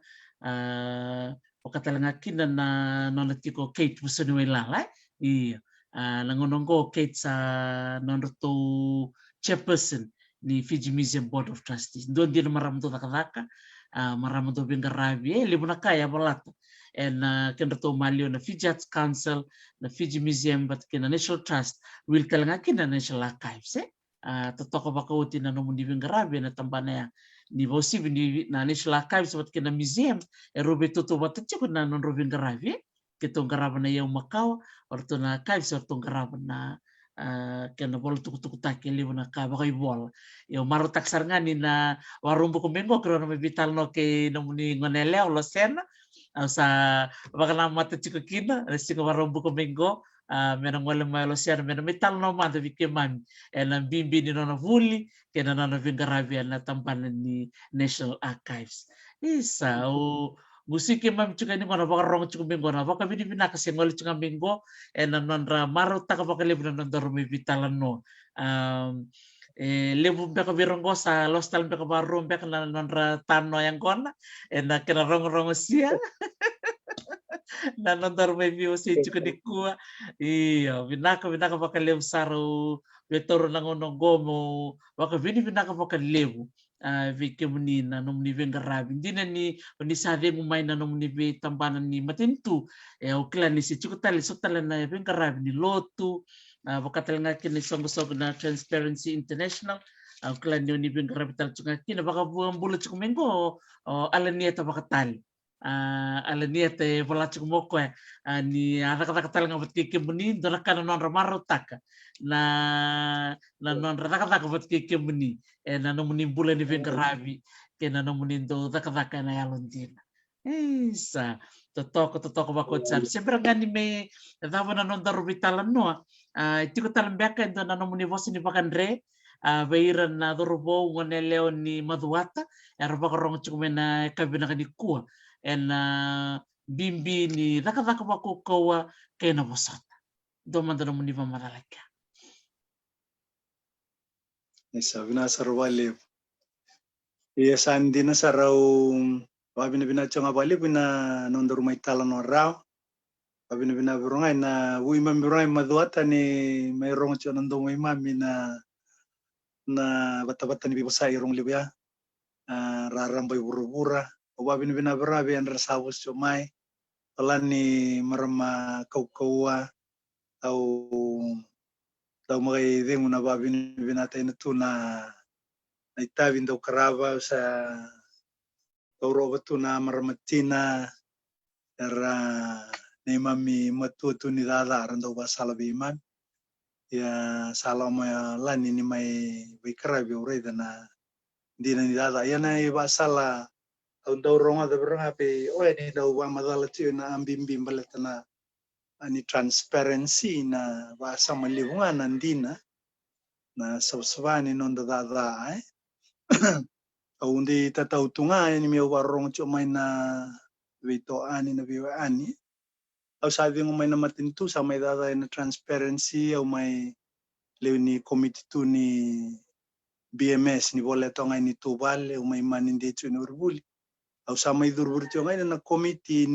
o katalangakina na nonetiku Kate Busuni Wela iya nangonongo Kate sa nonotu chairperson ni Fiji Museum Board of Trustees ndo dia marama to takadaka marama to Veiqaravi limunaka ya balata and kendato malio na Fiji Arts Council na Fiji Museum but kina National Trust will talangaki na National Archives totoka bakauti na nomuni Veiqaravi na tambana ya ni bosi ni na National Archives but kina museum robe toto batachiko na non Veiqaravi kitong garaba na yau makawa orto na archives orto garaba na kena bol tuku take liu na ka bagai bol yo maru taksar ngani na warumbu kumengo kro na Veitalanoa ke nomuni ngonele lo sena sa bakana mata chiko kina siko warumbu kumengo mena ngole malo sena mena Veitalanoa mata Kemami ena bimbi ni nona vuli kena nona Veiqaravi na tampana ni National Archives isa o musiki mam chuka ni ngona vakarorogo chuka mengo na vakavinavinaka se ngole chuka mengo ena nonra maru taka vakalevu na nonra rumi Veitalanoa levu mbeka virongo sa lostal mbeka baru mbeka na nonra tano yang kona ena kena rongo sia na nonra rumi veiwasei chuka ni kua iya Vinaka vakalevu saru vetoro na ngono gomo vakavinavinaka vakalevu Keimami na nomuni Veiqaravi dina ni save ngumai na nomuni tambana ni Matanitu o kila ni si chukutali sotala na Veiqaravi ni lotu vakatalangaki ni songo na Transparency International o kila ni Veiqaravi talchungaki na bakabuang bula chukumengo alanieta vakatali alanieta volachumoko ni arakatala ngabat Keimami dona kana non ramaro taka na non rakataka vat Keimami na nomuni bula ni Veiqaravi ke na nomuni do cakacaka na yalodina isa totoka bakotsan sempre ngani me dava na non daru Veitalanoa tiko talambeka ndo na nomuni vosi ni vakandre veiran na dorobo ngone leo ni maduata era vakarongo chukumena kabina ni kua ena bimbi ni nakataka wako kawa kena wasata do mandana muni mamalaka Isa vinasa rovalevu ia sandina sarau vavina chonga valevu na nondoru Veitalanoa rao vavina virongai na Keimami virongai maduata ni mai rongo chona ndo Keimami na bata-bata ni veiwasei rong lewe rarambai vura-vura vavina virongai andra savus chomai alani marama kau-kaua tau magai dengu na vavina taina tu na itavi ndau karava sa taura tu na maramatina era Keimami matu tu ni dada randau basala Keimami ya salama lani ni mai Veiqaravi urai dana dina ni dada ya na ivakasala ndau ronga da beranga pe oe ni dau wa madala tu na ambimbi baletana ani transparency na bahasa malibunga nandina na sabsavani nonda dada au ndi tatau tunga ni mi warong cho mai na veito ani na viwa ani au sabi ngo mai na Matanitu sa mai dada na transparency au mai lewe ni committee tu ni BMS ni vole tonga ni tubale au mai manindi tu ni vuli au sa mai dur tonga na committee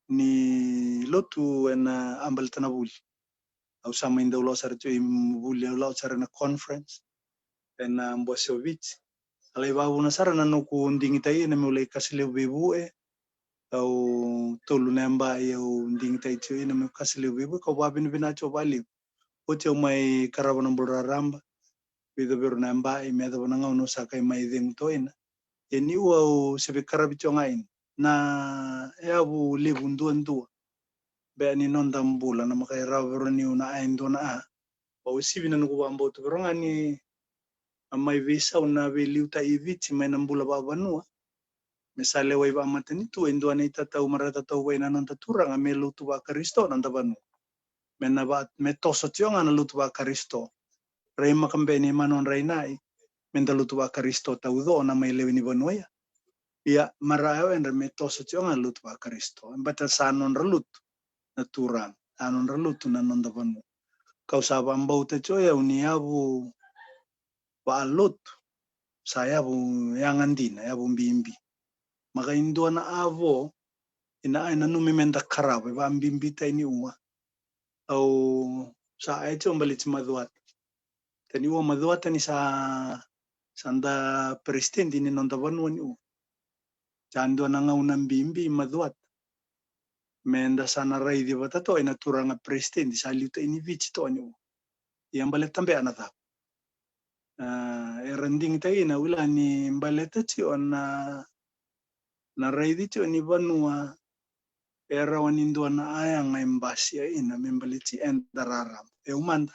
ni lotu na ambal tana vuli au sa mai ndau lo sar tu vuli lo sar na conference na mbosovich alai babu na sara na nuku ndingi tai na mulai kasile bebu au tolu namba au ndingi tai tu na mu kasile bebu ko babin vinacho bali ote mai karavana ramba bido beru namba me da bana ngau saka mai ding toina eni au sebe karabi chongain na bu lebu ndu be ni nonda mbula na makai rawo ni una aindona au sibina nuku bambo to berongani mai visa una veliu ta iviti mai na mbula babanua misale wai ba Matanitu endo ani tatau marata tau wai na nonda turanga me lutu vakaristo nanda banu mena ba metoso tionga na lutu vakaristo rei makambeni manon reinai menda lutu vakaristo tau do na mai lewe ni banuia ia marao enda metoso tionga lutu vakaristo embata sanon relut na turang anon relutu na nonda banu kau saba mbau te choya uniabu balut saya bu yang andina ya bu mbimbi maka indua na avo ina aina numi menda karawe ba mbimbi ta ini uwa au sa echo mbalit maduat tani uwa maduat ni sa sanda presidente ni nonda banu ni u jando na ngau na mbimbi maduat menda sana rai di batato ina turanga presidente sa liuta ini vici to ni u yang balet tambe anata erending ta ina wila ni mbaleta ci ona na raidi ci oni banua era wanindua na ayang embasi ina membaleti endararam umanda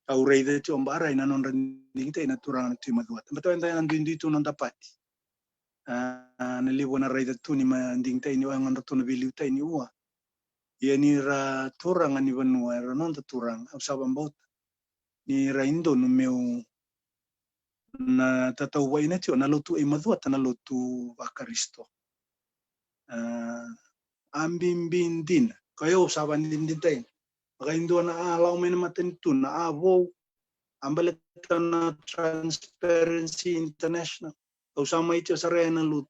au raidi ci ombara ina non rending ta ina turang tu madua tempat enda nandu itu non dapati na libo na raidi tu ni manding ta ini wangon tu na biliu ta ini ua ia ni ra turang ani banua era non turang au sabambot ni raindo no meu na tatau wai na tio na lotu e madua na lotu vakaristo ambimbindin kayo saban din tay kaindo na alaw men Matanitu na avo ambalet na Transparency International au sama ito sa na lut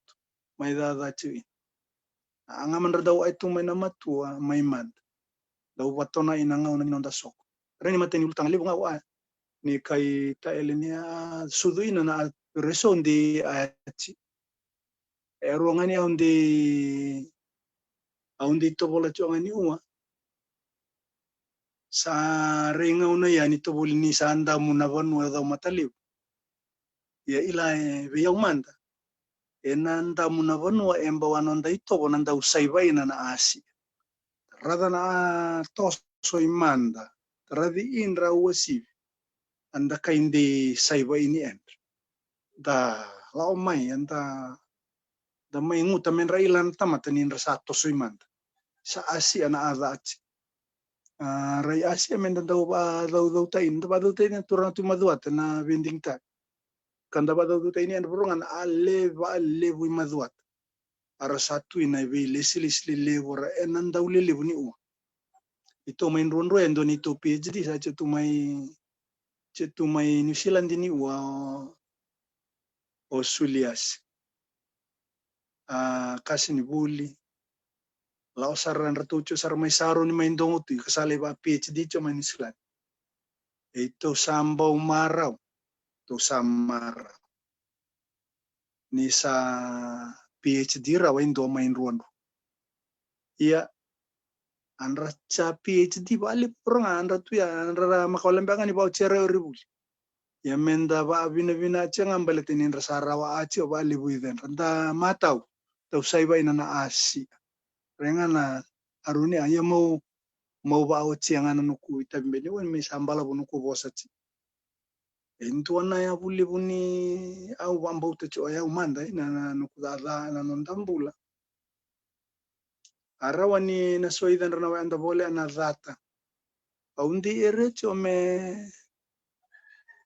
may dada tio ang aman daw ay tumay na matua may mad daw wato na inangaw na ninonda sok reni Matanitu tang libo nga wa ni kai ta elenia suduina na reson di aci erongani aundi to bola chongani uma sa renga una yani to bolini sa anda munavanu da Caumatalevu ya ila veyau manda enanda munavanu emba wanonda ito bonanda usaibaina na asi rada na toso imanda radi indra wasi anda kaindi saiba ini end da lao mai anda da mai nguta men railan tamata ni rasato suimanda sa asi ana azaci Rai Asia menda dau tain turang tu maduat na vending tak. Kanda ba dau tain an burungan alevu maduat. Ara satu ina be lesili levu ra enan dau levu ni u. Ito main rondo endo ni to PhD sa tu mai New Zealand ni u Australias. Kasi ni vuli. Lao saran ratucho sar mai saro ni main dongo tu kasale ba PhD cho mai New Zealand. Ito sambau marau. To samara ni sa PhD rawa indo main ruando. Ia andra cha PhD bali porong andra tu ya andra makawalembangan ni bau cere ribul. Ya menda ba vina ceng ambale tinin rasa rawa aci bali buiden randa matau tau sai ba ina na asi. Rengana aruni aya mau ba o ciangan nuku itambele wan mi sambala bunuku bosaci. Intuana ya vuli buni au bambau te ya umanda na nukudala na nondambula. Arawani na soidan rana anda bole na data. Aundi ere cho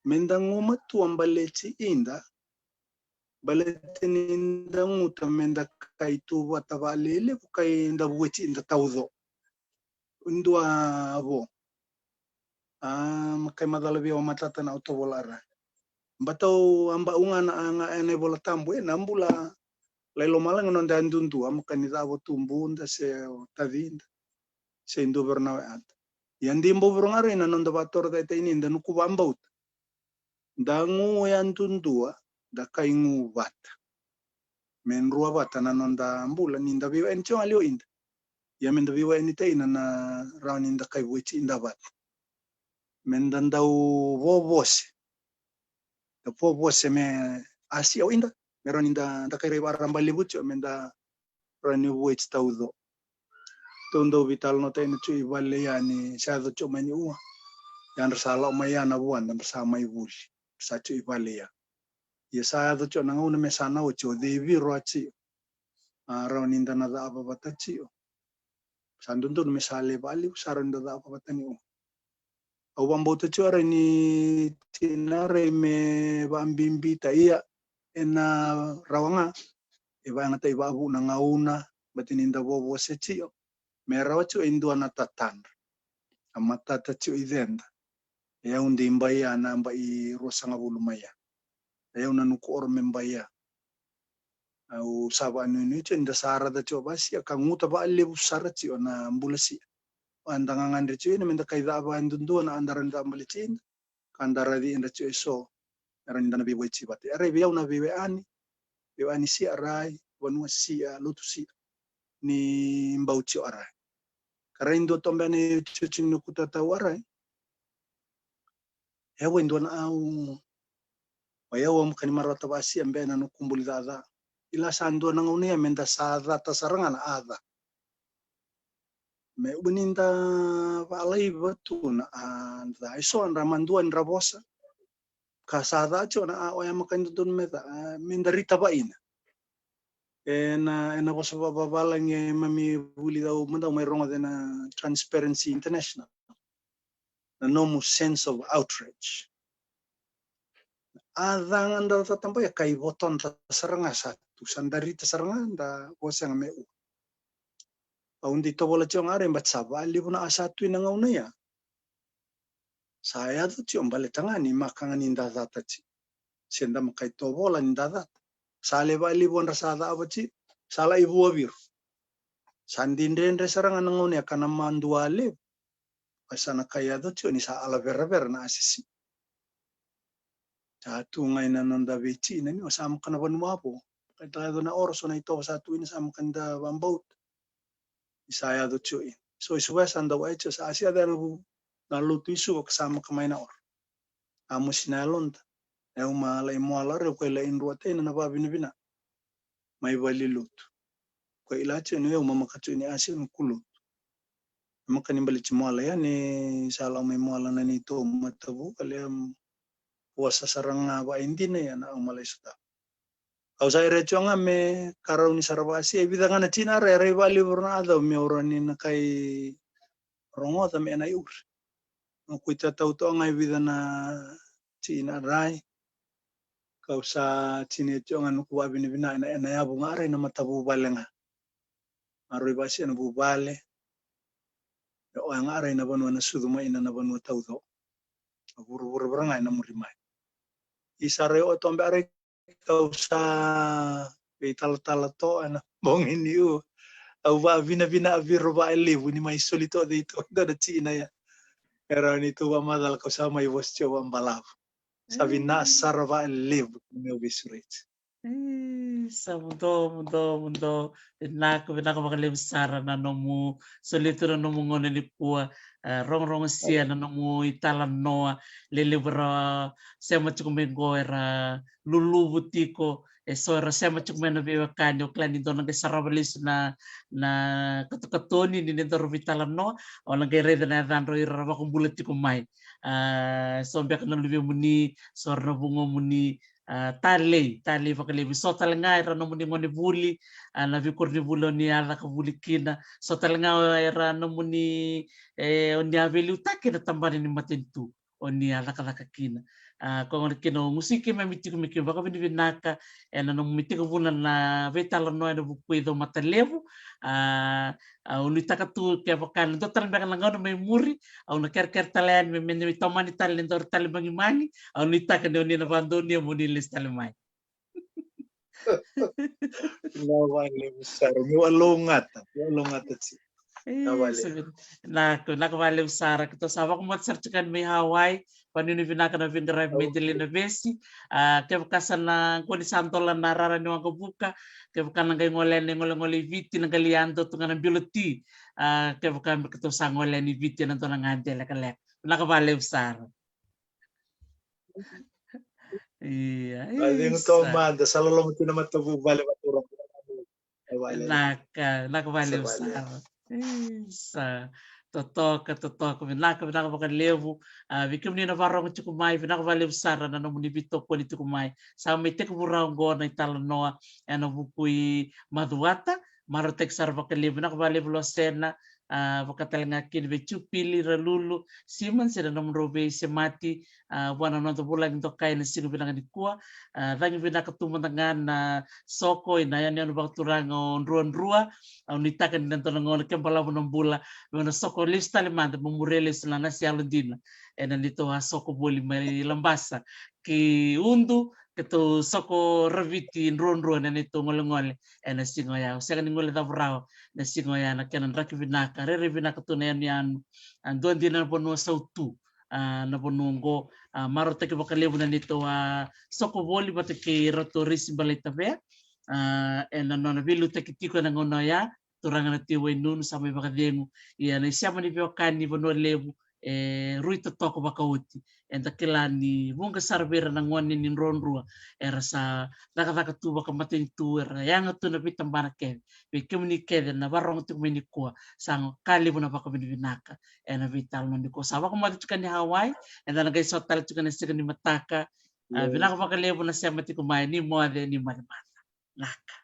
mendanguma tu ambaleci inda baletini ndanguta menda kaitu watavalele bukai nda buweci inda taudo. Undua abo. Makai madalabi wa matata na autobolara. Batau amba unga na ene bola tambu nambula lailo malang non dan dundu am kanida abo tumbu nda se tavinda se indo bernawe at yandimbo berngare na non da bator da ini nda nuku bambaut dangu yan tundua da kaingu bat men rua bata na non da ambula ninda biwa en chong alio inda ya men da biwa en ite ina na raun inda kai wichi inda bat men dan dau bobose da bobose me asia inda meron inda da kai reba rambali bucho men da rani wichi taudo tondo Veitalanoa tena cui vale yani sado cuma mani ua yang resala mayana buan dan bersama vuli sa cui vale ya sado cuma nangau na mesana o cui devi roaci rawan inda nada apa bataci sandun tu mesale bali saran nada apa batani au bambo tu cui ni tinare me bambimbi ta iya ena rawanga iba ngata iba abu nangauna batini inda bobo seci merawa cu induana tatan amatata cu idenda ya undi mbaya na mbai rosanga bulumaya ya una nuku or membaya au saba anu cu inda sara da cu basi akanguta ba lebu sara cu na mbulasi andanga ngandre cu ina menda kaida ba ndundu na andaran da mbalicin kandara di inda cu eso ran inda nabi wici bate are biau na biwe ani si arai wanua Si'a lutusi ni mbau cu arai karena indo tombane cucing nuku tatawarai hewa indo na au wayawa mkani marata basi ambe na nukumbuli dada ila sando na ngone menda sadha tasarangan ada me uninda balai batuna anda iso andra manduan rabosa kasada chona waya makan dun meta menda rita baina ena bosa babalang mami vuli dau menda mai ronga dena Transparency International na no sense of outrage adang anda tatampo ya kai boton tasaranga satu sandari tasaranga anda bosa ngame aundi to bola chong are mbat sabali puna asatu ina ngauna ya saya tu ciom bale tangani makangani ndada tachi senda makai to bola ndada sale bali bon rasada abachi sala ibu abir sandindren saranga ngauna kana manduale asana kaya tu cio ni sa ala vera na asisi satu ngai na nonda beci na ni osam kana banua po kata na orso na ito satu ini sama kanda bambaut saya tu cio so isuwa sanda wa cio sa asia daru na lutu isu kasama kamaina or amusinalon eu mala imoala re ko la indua te na vakavinavinaka mai vali lutu ko ila cio ni eu mama kacu ni asia kulut makani bali cimoala ya ni sala mai moala na ni to matabu kaliam puasa saranga ba indina ya na malai suda au sai reconga me karau ni sarabasi e bidangana cina re bali burna ada me orani na kai rongo tame na iur. Kuita tau to ngai vida na China rai. Kau sa China tiongan kuwa bina na yabu ngare na matabu balenga. Aroi basi na bubale. O ngare na banua na suduma ina na banua tau do. Buru-buru berangai na murimai. Isare o tombe are kau sa Veitalanoa to ana bongin yu. Au vakavinavinaka viroba lewe ni mai solito de ito da China ya. Era ni tu madal kau sa mai wascio ambalau. Sabi na sarava lewe meu visuret. Sa mundo Vinaka vakalevu sara na nomu solito na nomu ngone ni pua rong sia na nomu Veitalanoa lelebra sema chukumengo era lulu butiko so era sema chukumena veiwakani o klani dona ke saravalis na katoni ni dentro Veitalanoa ona ke reda na dandro ira bula tiko mai so mbeka na lubi muni so na bungo muni tale vakalevu so talenga era nomuni ngone vuli na vikur ni bulo ni ala ka vulikina so talenga era nomuni oni avelu take na tambani ni Matanitu oni ala ka kina ko ngone kino musiki memiti ko mikir vakavinavinaka na nomiti ko bulan na Veitalanoa na bukuido matalau uni takatu ke vakan do talenga ngano me muri au na ker talen me me tomani talen do talen mangi ni taka ni na bandoni mo ni listalmai. Nawale besar, mi walongata si. Nakavale usara kita sawa kumat sertikan mi Hawaii panini Vinaka na Veiqaravi medelina vesi ke kasana ko ni santola na rara ni wanga buka ke kana ngai ngole viti na galiando tungana bioloti ke kana kita sangole ni viti na tona ngandela kale nakavale usara. Iya. Ading to manda salolo mo na matabu bale batura. Nakavale usara. Isa totoka Vinaka vakalevu vikimni na varong chukumai Vinaka vale usara na nomuni vito ko ni chukumai sa me tek burango na Veitalanoa na bukui maduata marotek sar vakalevu Vinaka vale losena vakatalenga kin vechupili ralulu siman sera nomro ve semati wana no vulagi to kai na sigo binanga ni kua dangi Vinaka tumantangan na soko ina yan bakturango ruan-rua au nitakan dan tonangol kembala ng bula na soko lista limanda mumureles na yalodina ena nito soko boli may lambasa ki undu keto soko raviti ruan-ruan na nito ngolongole ena singoya sega ngole da brao na singoya na kenan raki Vinaka re Vinaka to na yan andon din na pono sautu na ponongo marote ke vakalevu na nito soko boli batake ratoris balita be ena nona vilu tekitiko na ngono ya turanga na tiwa inunu sampai bakadengu ya na siapa ni biokani bono lewu rui totoko bakauti enta kelani bunga sarbera na ngoni ni ronrua era sa daka tu baka Matanitu era yang tu na bitambana ke Kemami ke na barong tu meni ko sang kali bona vakavinavinaka ena Veitalanoa ni ko sawa ko mati ni Hawaii enta na guys hotel ni sekani mataka Vinaka vakalevu na siapa ti ko mai ni moade ni mana naka